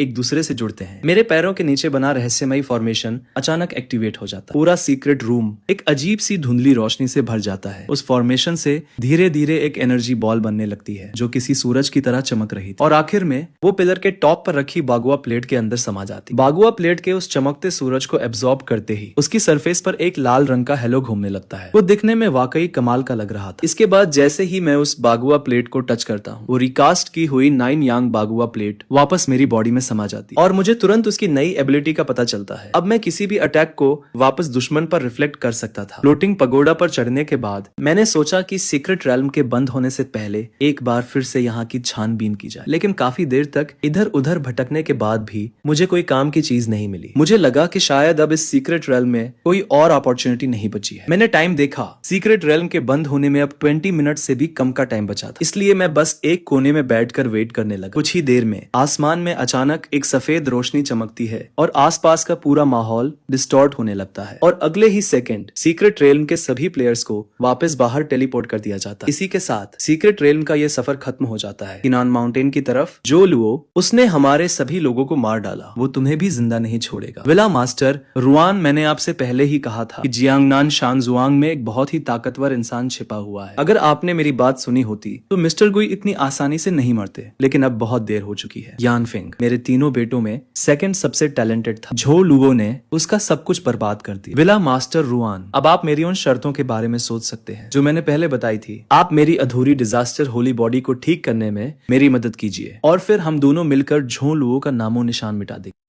एक दूसरे से जुड़ते हैं, मेरे पैरों के नीचे बना रहस्यमयी फॉर्मेशन अचानक एक्टिवेट हो जाता है। पूरा सीक्रेट रूम एक अजीब सी धुंधली रोशनी से भर जाता है। उस फॉर्मेशन से धीरे धीरे एक एनर्जी बॉल बनने लगती है जो किसी सूरज की तरह चमक रही थी और आखिर में वो पिलर के टॉप पर रखी बागुआ प्लेट के अंदर समा जाती। बागुआ प्लेट के उस चमकते सूरज को एब्जॉर्ब करते ही उसकी सरफेस पर एक लाल रंग का हेलो घूमने लगता है। वो दिखने में वाकई कमाल का लग रहा था। इसके बाद जैसे ही मैं उस बागुआ प्लेट को टच करता हूँ, वो रिकास्ट की हुई 9 यांग बागुआ प्लेट वापस मेरी बॉडी में समा जाती और मुझे तुरंत उसकी नई एबिलिटी का पता चलता है। अब मैं किसी भी अटैक को वापस दुश्मन पर रिफ्लेक्ट कर सकता था। फ्लोटिंग पगोडा पर चढ़ने के बाद मैंने सोचा कि सीक्रेट रेल्म के बंद होने से पहले एक बार फिर से यहाँ की छानबीन की जाए, लेकिन काफी देर तक इधर उधर भटकने के बाद भी मुझे कोई काम की चीज नहीं मिली। मुझे लगा कि शायद अब इस सीक्रेट रेल्म में कोई और अपॉर्चुनिटी नहीं बची है। मैंने टाइम देखा, सीक्रेट रेल्म के बंद होने में अब 20 मिनट से भी कम का टाइम बचा था, इसलिए मैं बस एक कोने में बैठकर वेट करने लगा। कुछ ही देर में आसमान में अचानक एक सफेद रोशनी चमकती है और आसपास का पूरा माहौल डिस्टॉर्ट होने लगता है और अगले ही सेकंड सीक्रेट रेल्म के सभी प्लेयर्स को वापस बाहर टेलीपोर्ट कर दिया जाता है। इसी के साथ सीक्रेट रेल्म का यह सफर खत्म हो जाता है। किनान माउंटेन की तरफ जो लुओ, उसने हमारे सभी लोगों को मार डाला, वो तुम्हें भी जिंदा नहीं छोड़ेगा। विला मास्टर रुआन, मैंने आपसे पहले ही कहा था कि जियांगनान शानजुआंग में एक बहुत ही ताकतवर इंसान छिपा हुआ है। अगर आपने मेरी बात सुनी होती तो मिस्टर गुई इतनी आसानी से नहीं मरते, लेकिन अब बहुत देर हो चुकी है। यानफिंग मेरे तीनों बेटों में सेकंड सबसे टैलेंटेड था। झो लुओ ने उसका सब कुछ बर्बाद कर दिया। विला मास्टर रुआन, अब आप मेरी उन शर्तों के बारे में सोच सकते हैं जो मैंने पहले बताई थी। आप मेरी अधूरी डिजास्टर होली बॉडी को ठीक करने में मेरी मदद कीजिए और फिर हम दोनों मिलकर झो लुओ का नामो निशान मिटा देंगे।